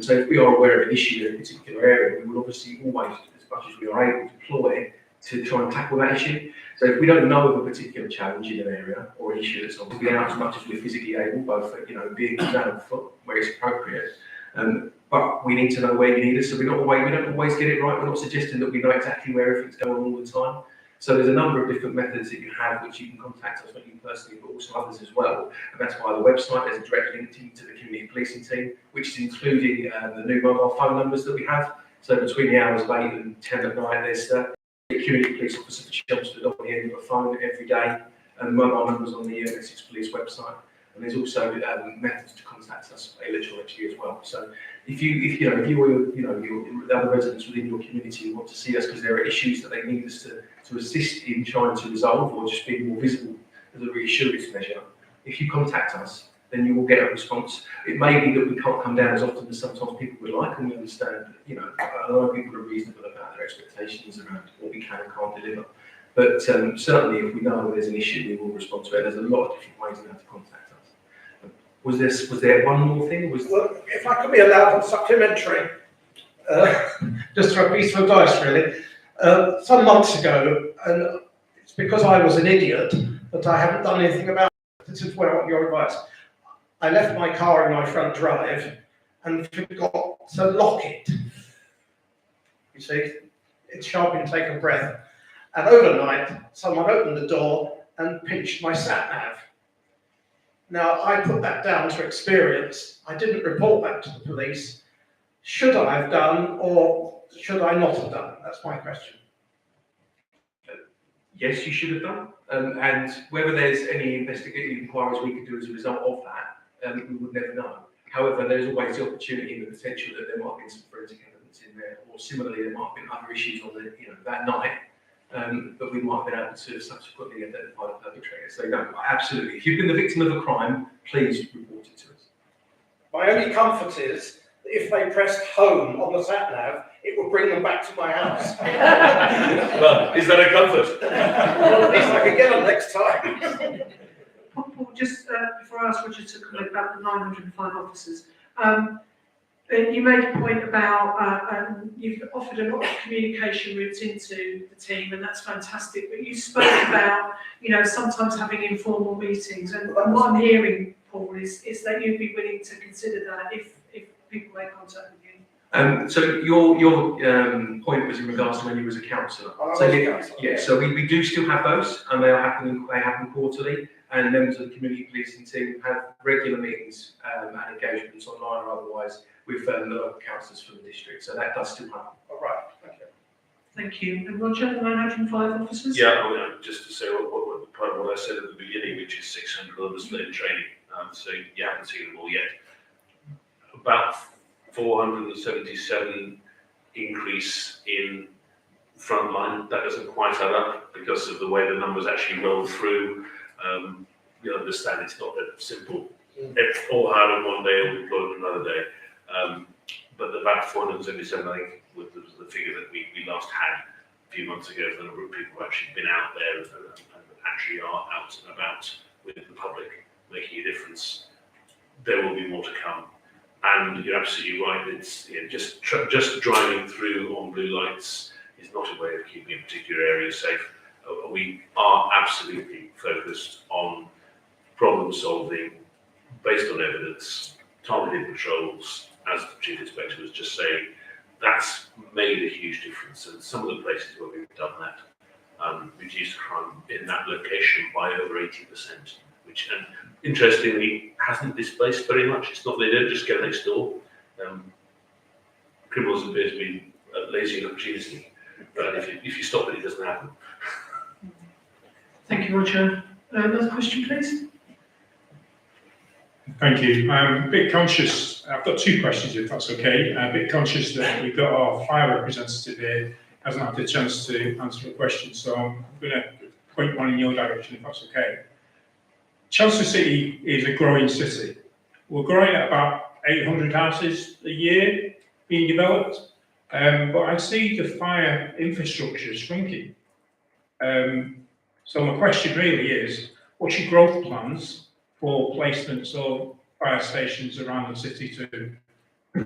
So if we are aware of an issue in a particular area, we will obviously always, as much as we are able, deploy to try and tackle that issue. So if we don't know of a particular challenge in an area or an issue that's obviously out as much as we're physically able, both vehicles and on foot, where it's appropriate, but we need to know where you need us. So we don't always get it right. We're not suggesting that we know exactly where everything's going on all the time. So there's a number of different methods that you have, which you can contact us, not you personally, but also others as well. And that's via the website. There's a direct link to the community policing team, which is including the new mobile phone numbers that we have. So between the hours of 8 and 10 at night, there's a community police officer for Chelmsford on the end of a phone every day, and mobile numbers on the Essex Police website. And there's also methods to contact us electronically as well. So if you or the other residents within your community want to see us because there are issues that they need us to assist in trying to resolve or just being more visible as a reassurance measure, if you contact us, then you will get a response. It may be that we can't come down as often as sometimes people would like, and we understand that, a lot of people are reasonable about their expectations around what we can and can't deliver. But certainly if we know there's an issue, we will respond to it. There's a lot of different ways in how to contact us. Was there one more thing? Well, if I could be allowed a supplementary, just for a piece of advice really. Some months ago, and it's because I was an idiot that I haven't done anything about it. This is where your advice. I left my car in my front drive and forgot to lock it. You see, it's sharp intake of breath. And overnight, someone opened the door and pinched my sat-nav. Now, I put that down to experience. I didn't report that to the police. Should I have done, or should I not have done? That's my question. Yes, you should have done. And whether there's any investigative inquiries we could do as a result of that, we would never know. However, there's always the opportunity and the potential that there might be some forensic evidence in in there, or similarly, there might have been other issues on the, that night, but we might have been able to subsequently identify the perpetrator. So, no, absolutely. If you've been the victim of a crime, please report it to us. My only comfort is that if they pressed home on the sat nav, it would bring them back to my house. Well, is that a comfort? Well, at least I can get them next time. Paul, just before I ask Roger to comment about the 905 officers, you made a point about you've offered a lot of communication routes into the team, and that's fantastic. But you spoke about, sometimes having informal meetings, and what I'm hearing, Paul, is that you'd be willing to consider that if people make contact with you. So your point was in regards to when you was a councillor. So we do still have those, and they happen quarterly. And members of the community policing team have regular meetings and engagements online or otherwise with the local councillors from the district. So that does still happen. All right, thank you. Thank you. And Roger, the 905 officers? Yeah, just to say part of what I said at the beginning, which is 600 of us in training. So you haven't seen them all yet. About 477 increase in frontline. That doesn't quite add up because of the way the numbers actually roll through. You understand it's not that simple. It's all hard on one day and deployed on another day. But about 477, I think, was the figure that we last had a few months ago. The number of people who have actually been out there and actually are out and about with the public, making a difference. There will be more to come. And you're absolutely right. It's just driving through on blue lights is not a way of keeping a particular area safe. We are absolutely focused on problem solving based on evidence, targeted patrols, as the Chief Inspector was just saying. That's made a huge difference, and some of the places where we've done that reduced crime in that location by over 80%, which, and interestingly, hasn't displaced very much. It's not, they don't just go next door. Criminals appear to be lazy and opportunistic, but if you stop it, it doesn't happen. Thank you, Roger. Another question, please. Thank you. I'm a bit conscious, I've got two questions if that's okay. I'm a bit conscious that we've got our fire representative here, hasn't had the chance to answer a question, so I'm going to point one in your direction if that's okay. Chelmsford City is a growing city. We're growing at about 800 houses a year being developed, but I see the fire infrastructure shrinking. So my question really is, what's your growth plans for placements of fire stations around the city to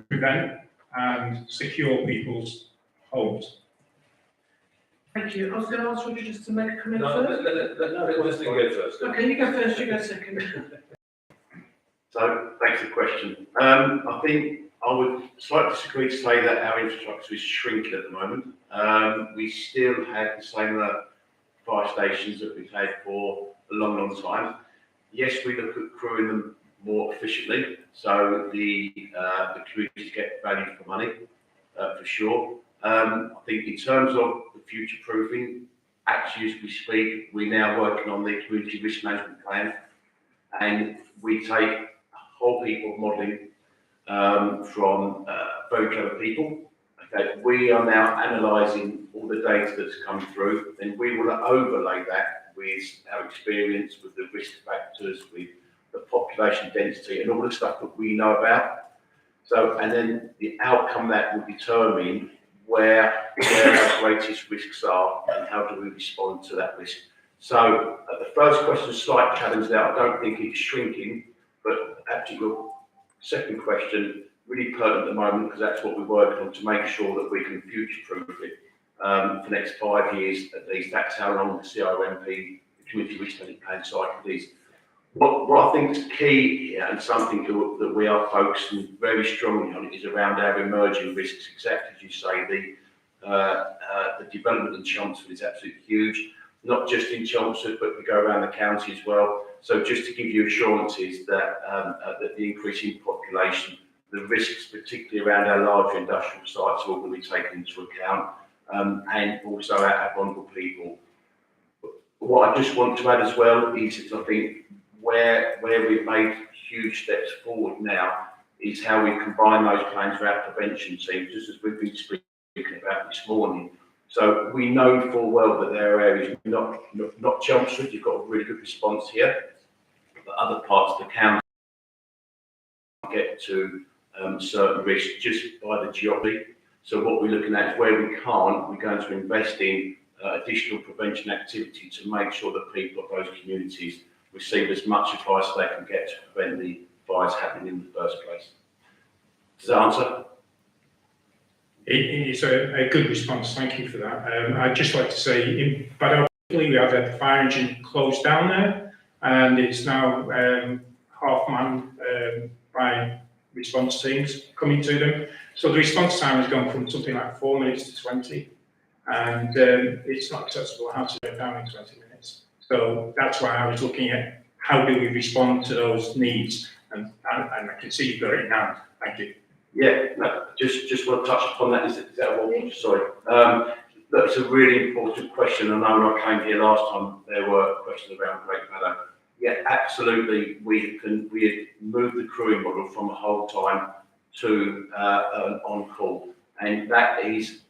prevent and secure people's homes? Thank you. I was going to ask Roger just to make a comment No, first. let's go first. Okay, you go first, you go second. So, thanks for the question. I think I would slightly disagree to say that our infrastructure is shrinking at the moment. We still have the same fire stations that we've had for a long, long time. Yes, we look at crewing them more efficiently, so the communities get value for money, for sure. I think in terms of the future proofing, actually as we speak, we're now working on the community risk management plan, and we take a whole heap of modelling from very clever people. Okay, we are now analysing all the data that's come through, and we will overlay that with our experience, with the risk factors, with the population density, and all the stuff that we know about. So, and then the outcome that will determine where our greatest risks are and how do we respond to that risk. So, the first question, slight challenge there. I don't think it's shrinking, but actually your second question, really pertinent at the moment, because that's what we're working on to make sure that we can future-proof it for the next 5 years at least. That's how long the CRMP, the Community Risk Management Plan cycle is. What I think is key here, and something that we are focusing very strongly on, is around our emerging risks. Exactly as you say, the development in Chelmsford is absolutely huge, not just in Chelmsford, but we go around the county as well. So just to give you assurances that, that the increase in population, the risks, particularly around our larger industrial sites, are all going to be taken into account, and also our vulnerable people. But what I just want to add as well is that I think where we've made huge steps forward now is how we combine those plans with our prevention team, just as we've been speaking about this morning. So we know full well that there are areas, not Chelmsford, you've got a really good response here, but other parts of the county get to certain risks just by the geography. So what we're looking at is where we can't, we're going to invest in additional prevention activity to make sure that people of those communities receive as much advice as they can get to prevent the fires happening in the first place. Does that answer? It's a good response, thank you for that. I'd just like to say, in Baddow, we have had the fire engine closed down there, and it's now half manned by response teams coming to them. So the response time has gone from something like 4 minutes to 20, and it's not acceptable how to get down in 20 minutes. So that's why I was looking at how do we respond to those needs, and I can see you've got it now. Thank you. Yeah, no, just want to touch upon that. Is that what? Sorry. That's a really important question. I know when I came here last time, there were questions around Great Baddow. Yeah, absolutely. We had moved the crewing model from a whole time to an on-call. And that is,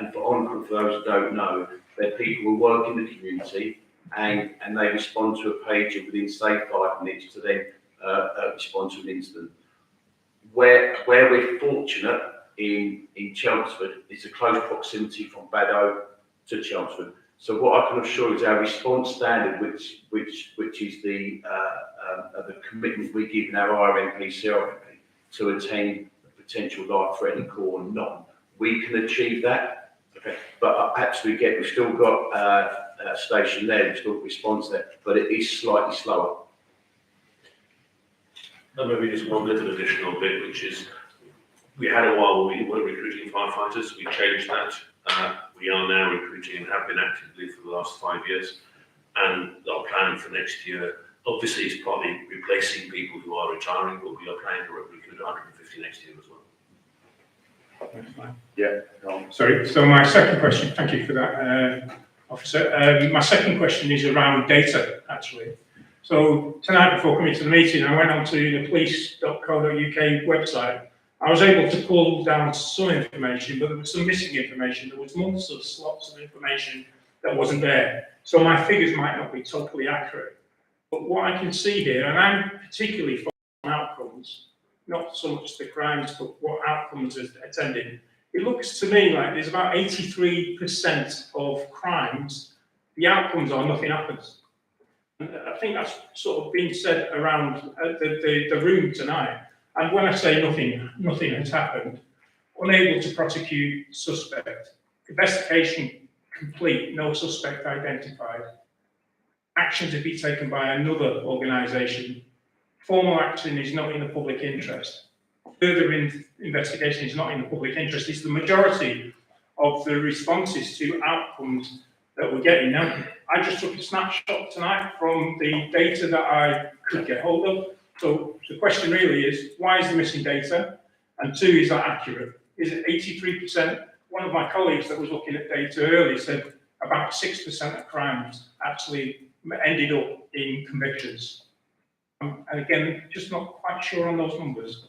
and for on-call, for those who don't know, that people who work in the community and they respond to a pager within, say, 5 minutes to then respond to an incident. Where we're fortunate in Chelmsford is a close proximity from Baddow to Chelmsford. So what I can assure you is our response standard, which is the commitment we give in our RMP, CRMP to attend a potential life-threatening call or not, we can achieve that. Okay, but I absolutely get we've still got a station there, we've still got response there, but it is slightly slower. And maybe just one little additional bit, which is we had a while where we weren't recruiting firefighters. We changed that. We are now recruiting and have been actively for the last 5 years. And our plan for next year, obviously, is partly replacing people who are retiring, but we are planning to recruit 150 next year as well. That's fine. Yeah. Sorry. So my second question, thank you for that, Officer. My second question is around data, actually. So tonight before coming to the meeting, I went onto the police.co.uk website. I was able to pull down some information, but there was some missing information. There was months of slots of information that wasn't there. So my figures might not be totally accurate. But what I can see here, and I'm particularly focused on outcomes, not so much the crimes, but what outcomes are attending. It looks to me like there's about 83% of crimes, the outcomes are nothing happens. I think that's sort of been said around the room tonight. And when I say nothing has happened, unable to prosecute suspect, investigation complete, no suspect identified, action to be taken by another organisation, formal action is not in the public interest, further investigation is not in the public interest. It's the majority of the responses to outcomes that we're getting. Now, I just took a snapshot tonight from the data that I could get hold of. So the question really is, why is the missing data? And two, is that accurate? Is it 83%? One of my colleagues that was looking at data earlier said about 6% of crimes actually ended up in convictions. And again, just not quite sure on those numbers.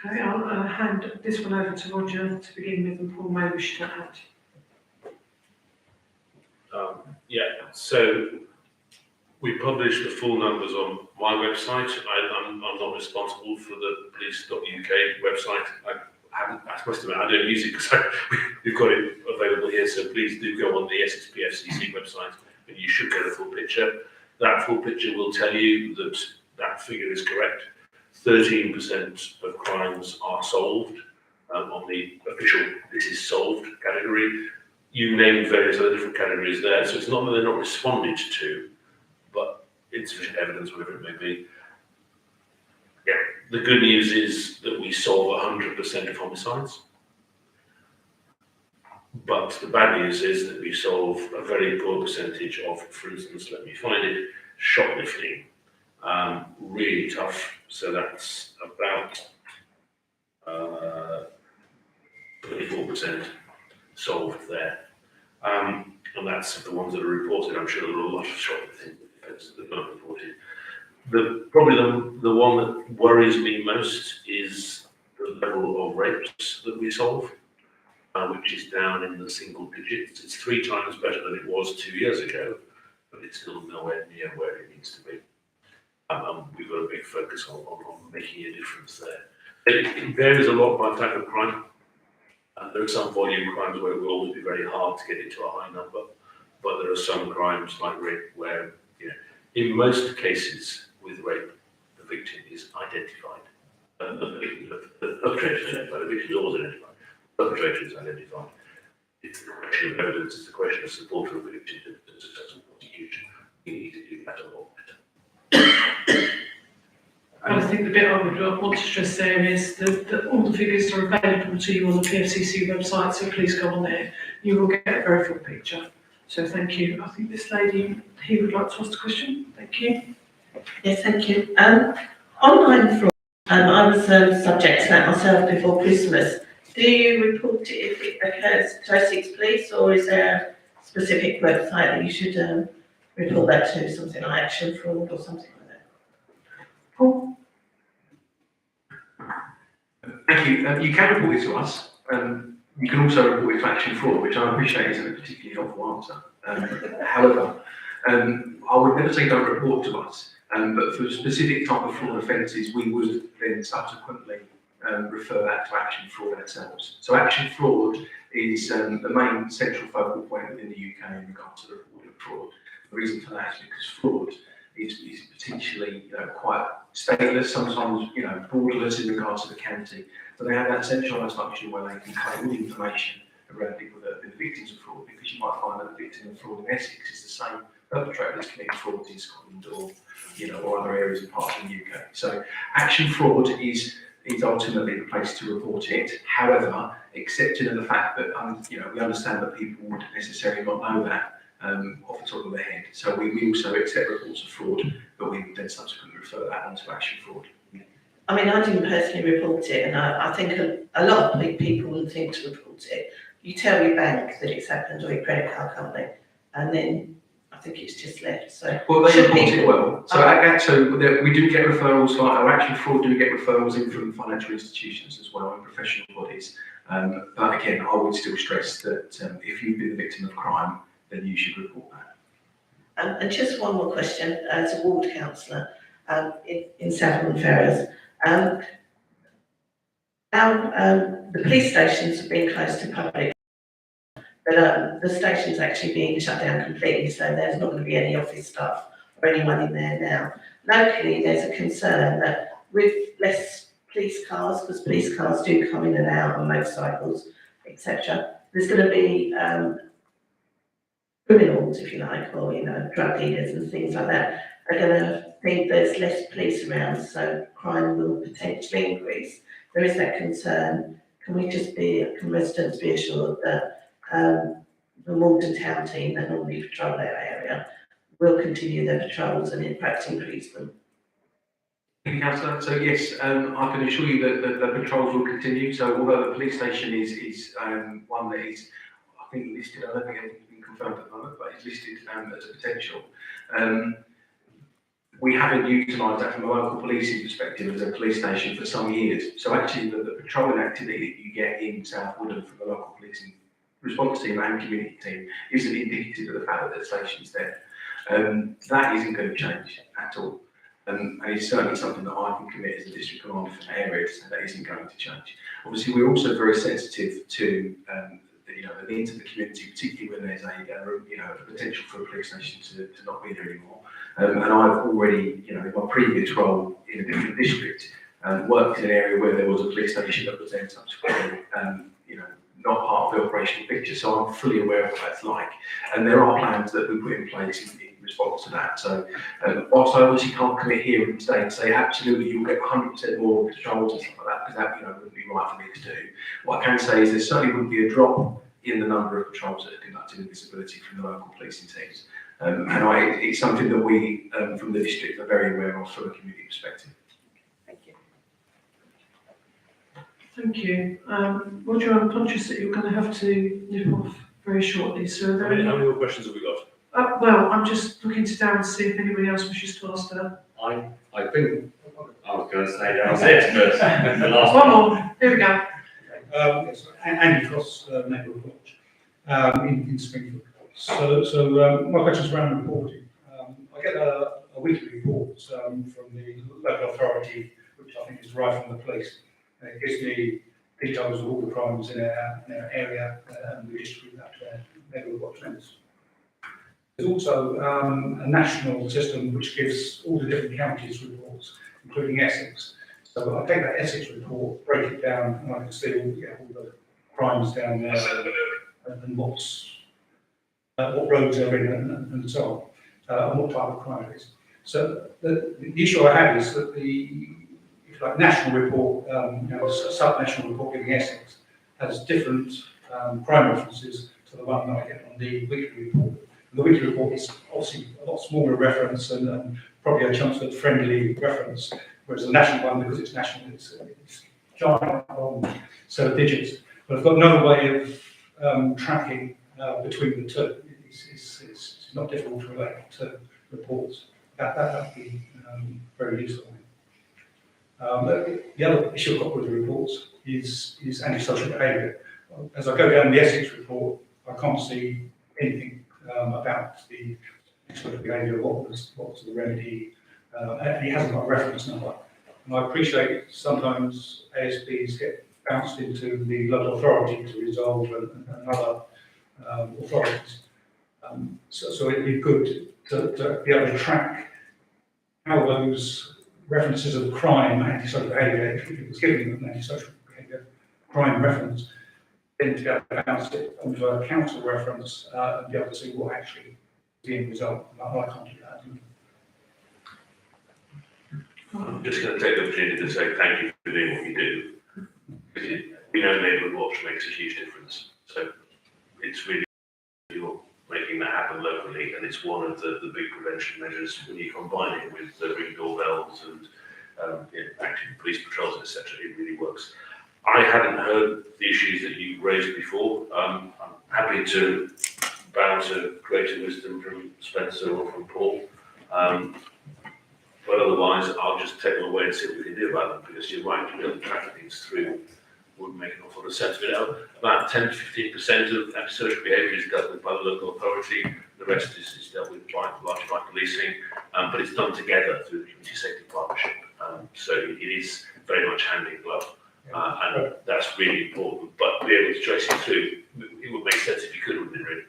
Okay, I'll hand this one over to Roger to begin with, and Paul may wish to add. Yeah, so we publish the full numbers on my website. I'm not responsible for the police.uk website. I must admit, I don't use it because we've got it available here, so please do go on the PFCC website and you should get a full picture. That full picture will tell you that that figure is correct. 13% of crimes are solved on the official "this is solved" category. You named various other different categories there, so it's not that they're not responded to, but insufficient evidence, whatever it may be. Yeah, the good news is that we solve 100% of homicides, but the bad news is that we solve a very poor percentage of, for instance, let me find it, shoplifting. Really tough, so that's about 24% solved there. And that's the ones that are reported. I'm sure there are a lot of shoplifting offences that are not reported. Probably the one that worries me most is the level of rapes that we solve, which is down in the single digits. It's 3 times better than it was 2 years ago, but it's still nowhere near where it needs to be. We've got a big focus on making a difference there. It varies a lot by type of crime. There are some volume crimes where it will always be very hard to get it to a high number, but there are some crimes like rape where, in most cases with rape, the victim is identified. The perpetrator is identified, the victim is always identified. The perpetrator is identified. It's the question of evidence, it's the question of support for the victim to successful prosecution. We need to do that a lot better. I think the bit I would want to stress there is that all the figures are available to you on the PFCC website, so please go on there. You will get a very full picture. So thank you. I think this lady here would like to ask a question. Thank you. Yes, thank you. Online fraud, I was subject to that myself before Christmas. Do you report it if it occurs to Essex Police, or is there a specific website that you should report that to, something like Action Fraud or something like that? Paul? Thank you. You can report it to us. You can also report it to Action Fraud, which I appreciate isn't a particularly helpful answer. However, I would never say don't report to us, but for specific type of fraud offences, we would then subsequently refer that to Action Fraud ourselves. So Action Fraud is the main central focal point within the UK in regard to the reporting of fraud. The reason for that is because fraud is potentially quite stateless, sometimes borderless in regard to the county. So they have that centralised function where they can collect all the information around people that have been victims of fraud, because you might find that the victim of fraud in Essex is the same perpetrator that's committing fraud in Scotland or other areas and parts of the UK. So Action Fraud is ultimately the place to report it. However, accepting of the fact that we understand that people wouldn't necessarily not know that off the top of their head. So we also accept reports of fraud, but we would then subsequently refer that on to Action Fraud. I mean, I didn't personally report it, and I think a lot of people wouldn't think to report it. You tell your bank that it's happened, or your credit card company, and then I think it's just left. So well, they report it well. So we do get referrals, or Action Fraud do get referrals in from financial institutions as well and professional bodies. But again, I would still stress that if you've been the victim of crime, then you should report that. And just one more question, as a ward councillor in Southern Ferrers. Now, the police stations have been closed to public, but the station's actually being shut down completely, so there's not going to be any office staff or anyone in there now. Locally, there's a concern that with less police cars, because police cars do come in and out on motorcycles, etc., there's going to be criminals, if you like, or drug dealers and things like that, are going to think there's less police around, so crime will potentially increase. There is that concern. Can residents be assured that the Malden Town team that normally patrol that area will continue their patrols and in fact increase them? Thank you, Councillor. So yes, I can assure you that the patrols will continue. So although the police station is one that is, I think, listed, I don't think anything's been confirmed at the moment, but it's listed as a potential. We haven't utilised that from a local policing perspective as a police station for some years. So actually the patrolling activity that you get in South Woodham from the local policing response team and community team isn't indicative of the fact that the station's there. That isn't going to change at all. And it's certainly something that I can commit as a district commander for the area to say that isn't going to change. Obviously, we're also very sensitive to the needs of the community, particularly when there's a potential for a police station to not be there anymore. And I've already, in my previous role in a different district, worked in an area where there was a police station that was then subsequently, not part of the operational picture. So I'm fully aware of what that's like. And there are plans that we put in place in response to that. So whilst I obviously can't commit here and today and say absolutely you'll get 100% more patrols and stuff like that, because that wouldn't be right for me to do. What I can say is there certainly wouldn't be a drop in the number of patrols that are conducted in visibility from the local policing teams. It's something that we from the district are very aware of from a community perspective. Thank you. Thank you. Roger, I'm conscious that you're going to have to nip off very shortly. So How many more questions have we got? Well, I'm just looking to Darren to see if anybody else wishes to ask her. I think I was going to say that was it, but the last One more, here we go. Yes, Andy Cross, Neighbourhood Watch, in Springfield. So my question's around reporting. I get a weekly report from the local authority, which I think is derived from the police. And it gives me details of all the crimes in our area, and we distribute that to our Neighbourhood Watch members. There's also a national system which gives all the different counties reports, including Essex. So I take that Essex report, break it down, and I can see all the crimes down there and what roads they're in and so on, and what type of crime it is. So the issue I have is that the national report, sub-national report giving Essex, has different crime references to the one that I get on the weekly report. The weekly report is obviously a lot smaller reference and probably a Chelmsford-friendly reference, whereas the national one, because it's national, it's giant on set of digits. But I've got no way of tracking between the two. It's not difficult to relate to reports. That would be very useful. The other issue I've got with the reports is antisocial behaviour. As I go down the Essex report, I can't see anything about the sort of behaviour, what was the remedy, and he hasn't got a reference number. And I appreciate sometimes ASBs get bounced into the local authority to resolve and other authorities. So it'd be good to be able to track how those references of crime, antisocial behaviour, if it was given an antisocial behaviour crime reference, then to be able to bounce it onto a council reference and be able to see what actually is the end result. I can't do that. I'm just going to take the opportunity to say thank you for doing what you do. We know Neighbourhood Watch makes a huge difference. So it's really, you're making that happen locally, and it's one of the big prevention measures when you combine it with the ring doorbells and active police patrols, etc. It really works. I hadn't heard the issues that you raised before. I'm happy to bow to greater wisdom from Spencer or from Paul. But otherwise, I'll just take them away and see what we can do about them, because you're right, to build traffic things through wouldn't make an awful lot of sense. But about 10 to 15% of antisocial behaviour is dealt with by the local authority. The rest is dealt with largely by policing, but it's done together through the Community Safety Partnership. So it is very much hand in glove, and that's really important. But to be able to trace it through, it would make sense if you could, wouldn't it, really?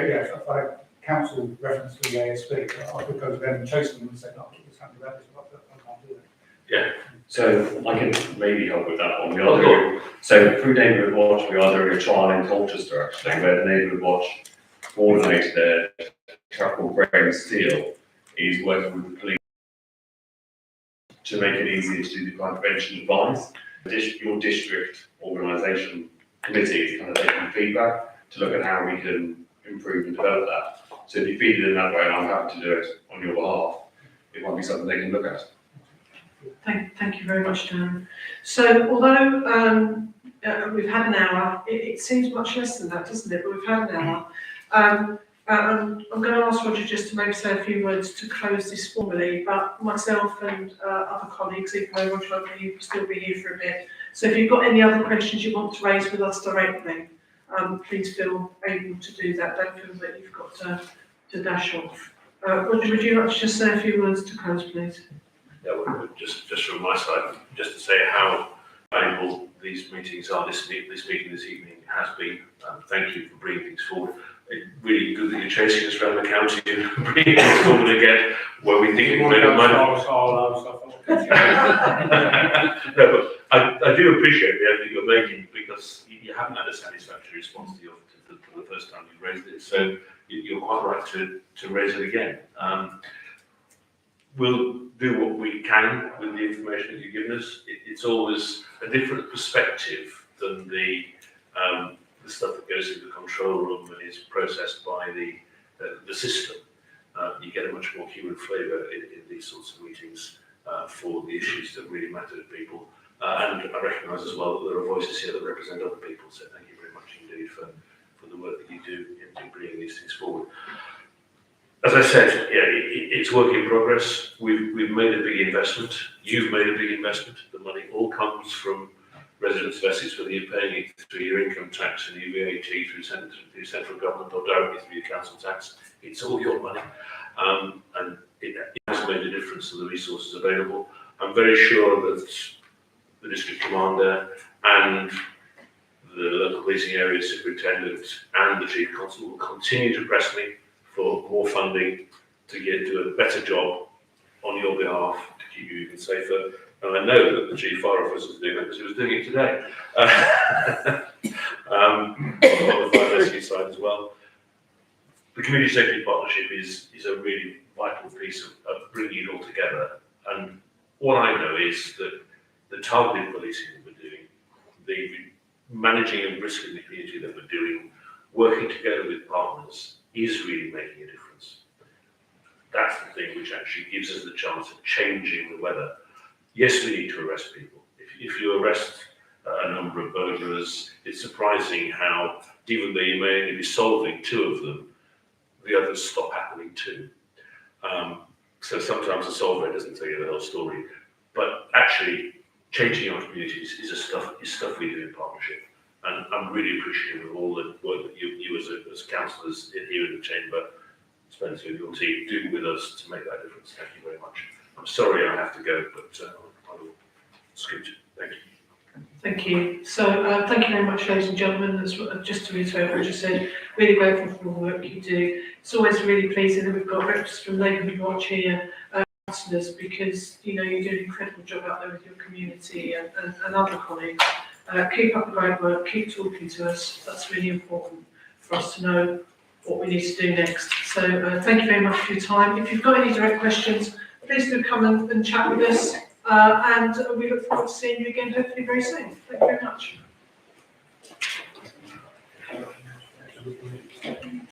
Yeah, if I council reference to the ASB, I could go to them and chase them and say, no, it's happened about this, I can't do that. Yeah. So I can maybe help with that one. So through Neighbourhood Watch, we are doing a trial in Colchester actually, where the Neighbourhood Watch coordinator there, a chap called Graham Steele, is working with the police to make it easier to do the crime prevention advice. Your district organisation committee is kind of taking feedback to look at how we can improve and develop that. So if you feed it in that way, and I'm happy to do it on your behalf, it might be something they can look at. Thank you very much, Dan. So although we've had an hour, it seems much less than that, doesn't it? But we've had an hour. I'm going to ask Roger just to maybe say a few words to close this formally, but myself and other colleagues, even though Roger will still be here for a bit. So if you've got any other questions you want to raise with us directly, please feel able to do that. Don't feel that you've got to dash off. Roger, would you like to just say a few words to close, please? Yeah, well, just from my side, just to say how valuable these meetings are. This meeting this evening has been. Thank you for bringing things forward. It's really good that you're chasing us around the county and bringing things forward again, where we think we made a moment. No, but I do appreciate the effort you're making, because you haven't had a satisfactory response to the first time you raised it. So you're quite right to raise it again. We'll do what we can with the information that you've given us. It's always a different perspective than the stuff that goes through the control room and is processed by the system. You get a much more human flavour in these sorts of meetings for the issues that really matter to people. And I recognise as well that there are voices here that represent other people. So thank you very much indeed for the work that you do in bringing these things forward. as I said, yeah, it's work in progress. We've made a big investment. You've made a big investment. The money all comes from residents of Essex, whether you're paying it through your income tax and your VAT through central government or directly through your council tax. It's all your money. And it has made a difference to the resources available. I'm very sure that the district commander and the local policing area superintendent and the chief constable will continue to press me for more funding to do a better job on your behalf to keep you even safer. And I know that the chief fire officer is doing that because he was doing it today. On the fire rescue side as well. The community safety partnership is a really vital piece of bringing it all together. And what I know is that the targeted policing that we're doing, the managing of risk in the community that we're doing, working together with partners, is really making a difference. That's the thing which actually gives us the chance of changing the weather. Yes, we need to arrest people. If you arrest a number of burglars, it's surprising how, even though you may only be solving 2 of them, the others stop happening too. So sometimes a solver doesn't tell you the whole story, but actually changing our communities is stuff we do in partnership. And I'm really appreciative of all the work that you as councillors here in the chamber, Spencer and your team, do with us to make that difference. Thank you very much. I'm sorry I have to go, but I will scoot. Thank you. Thank you. So thank you very much, ladies and gentlemen. Just to reiterate what you said, really grateful for all the work you do. It's always really pleasing that we've got reps from Neighbourhood Watch here, councillors, because you do an incredible job out there with your community and other colleagues. Keep up the great work, keep talking to us. That's really important for us to know what we need to do next. So thank you very much for your time. If you've got any direct questions, please do come and chat with us. And we look forward to seeing you again hopefully very soon. Thank you very much.